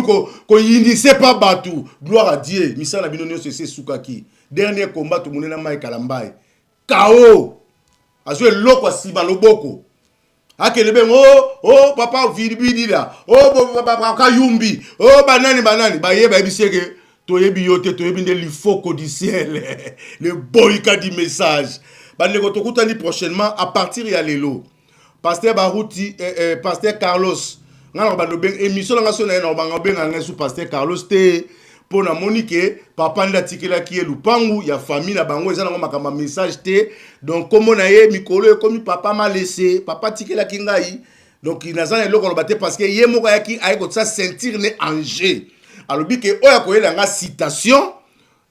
qu'on n'initiait pas Batou. Gloire à Dieu. Misa la binonio c'est Soukaki. Dernier combat, tout le monde n'a pas Kalambai. K.O. Azue loko siba loboko. Akelebe oh papa vidibidi là. Oh papa kayumbi. Oh banani. Baye biseke. Toyebi yote toyebi de l'ifoko du ciel. Le boyka du message. Prochainement à partir de l'élo. Pasteur Barouti, Pasteur Carlos, émission Pasteur Carlos pour na monique papa ndatikela ki elupangu ya famille na bango ezana makamba message te donc comme on a mikolo comme papa m'a laissé papa tikela ki ngai donc il nazana eloko lobate parce que ye moko yaki ayeko ça sentir ne danger alobi ke oya koyela nga citation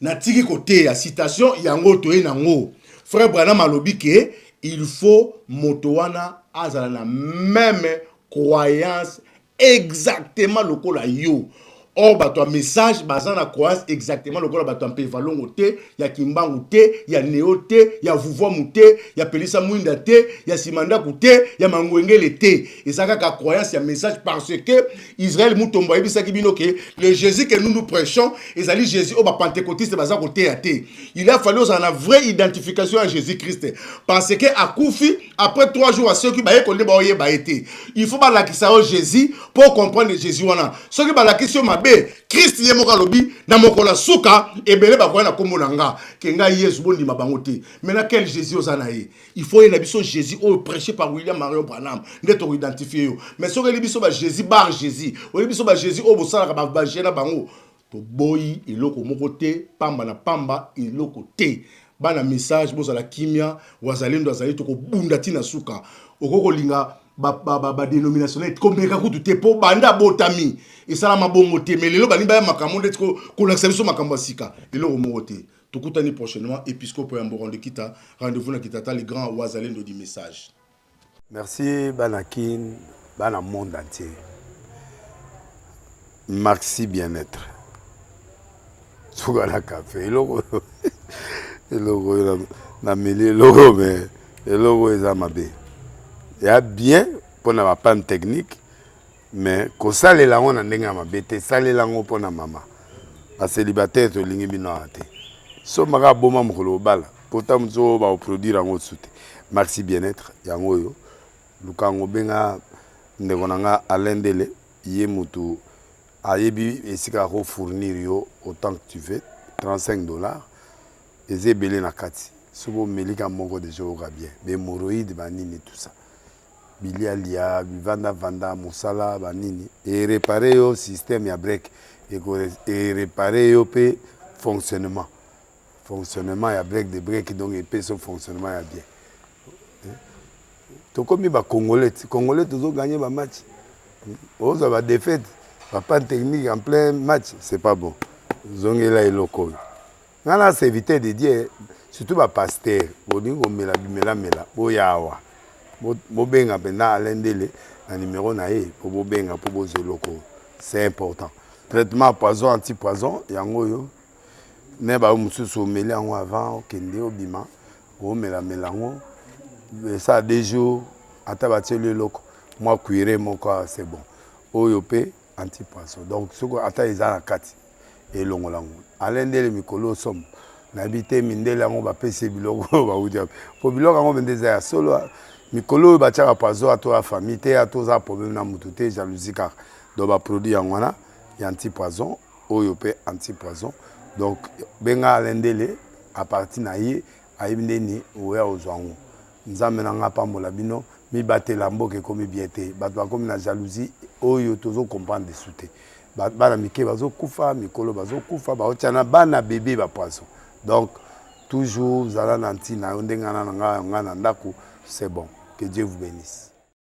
na tiki côté ya citation yango toye nango. Frère Branham alobi ke il faut motowana azala na même croyance exactement lokola yo. Or bato message bazana croyance exactement lokola bato mpe valongo te ya kimbangu te ya neo te ya vuvwa mute ya pelisa muinda te ya simanda kute ya mangwengele te ezaka ka croyance ya message parce que Israël mutomba ebisa kibino ke le Jésus que nous prêchons ezali Jésus au ba pentecôtiste baza côté ya te. Il a fallu une vraie identification à Jésus-Christ parce que akufi après 3 jours à ceux qui ba yekonde ba oyeba été il faut ba lakisa au Jésus pour comprendre Jésus wana ceux qui ba lakisa Christ ye moka lobi na mokola suka ebele ba kwa na kombo nanga kenga Yesu bondi mabango te. Maintenant quel Jésus ozana ye il faut la biso Jésus au prêché par William Marion Branham ndeto identifier yo mais so ke biso ba Jésus bar Jésus o biso ba Jésus o bosala ba jena bango to boyi eloko moko te pamba na pamba eloko te bana message bozala kimia wazalendo azali to ko bunda tina suka okoko linga ba dénominationnel comme ka kutu te po banda botami et ça la mabongo te mais lelo bani ba makambo ndetiko ko la service makambo sika lelo mo te tukutani prochainement épiscope ya Mborondo kita rendez-vous na kitata les grands wazalendo du message. Merci Banakin bana monde entier. Merci bien-être. Sougala café logo na meli logo mais logo ezamabe. Il y a bien pour la panne technique, mais quand ça les langues on a ma bête, ça les langues pour la maman. La célibataire de l'ingénieur. So maga boma mukolo bala. Pourtant nous va produire en autre soute. Merci bien-être. Yango yo. Lukango benga ndekonanga alendele yé mutu ayebi esika ko fournir yo autant que tu veux $35 et zebele na kati. Sobo melika moko de jour bien. Be moroïde banini tout ça. Bilialia, vanda, moussala, banini. Et réparer au système ya break. Et réparer au fonctionnement. Fonctionnement ya break de break donc et son fonctionnement ya bien. To comme ba Congolais toujours gagné ba match. On va défaite. Pas de technique en plein match, c'est pas bon. Zongela et local. Nana c'est éviter de dire surtout ba pasteur, bodingo mela boyawa. Bobenga pena alendele un numéro naé pour bobenga pour bozo locaux. C'est important. Traitement poison anti-poison yango yo. Ne ba mususu meli en avant kende obima. O melango. Ça des jours atabati le loco. Moi cuire mon corps c'est bon. Oyopé anti-poison. Donc ce ko ata izana kati et longolango. Alendele mikolo somme. N'habité mindela on va payer biloko ba udia. Pour biloko on vende za solo mikolo ba tchaka pazo à toi famille te à toi problème na mututé jalousie car do ba produit ngwana ya anti-poison oyo pe anti-poison donc benga lendele à partir na ye ayibindeni oya ozwango nzambe na nga pambola bino mi batela mboke komi biete bato bakomi na jalousie oyo tozo comprendre de souté bana mike bazo kufa mikolo bazo kufa baotiana bana bébé ba poisson donc toujours zala nanti na ndengana nga na ndako c'est bon que Dieu vous bénisse.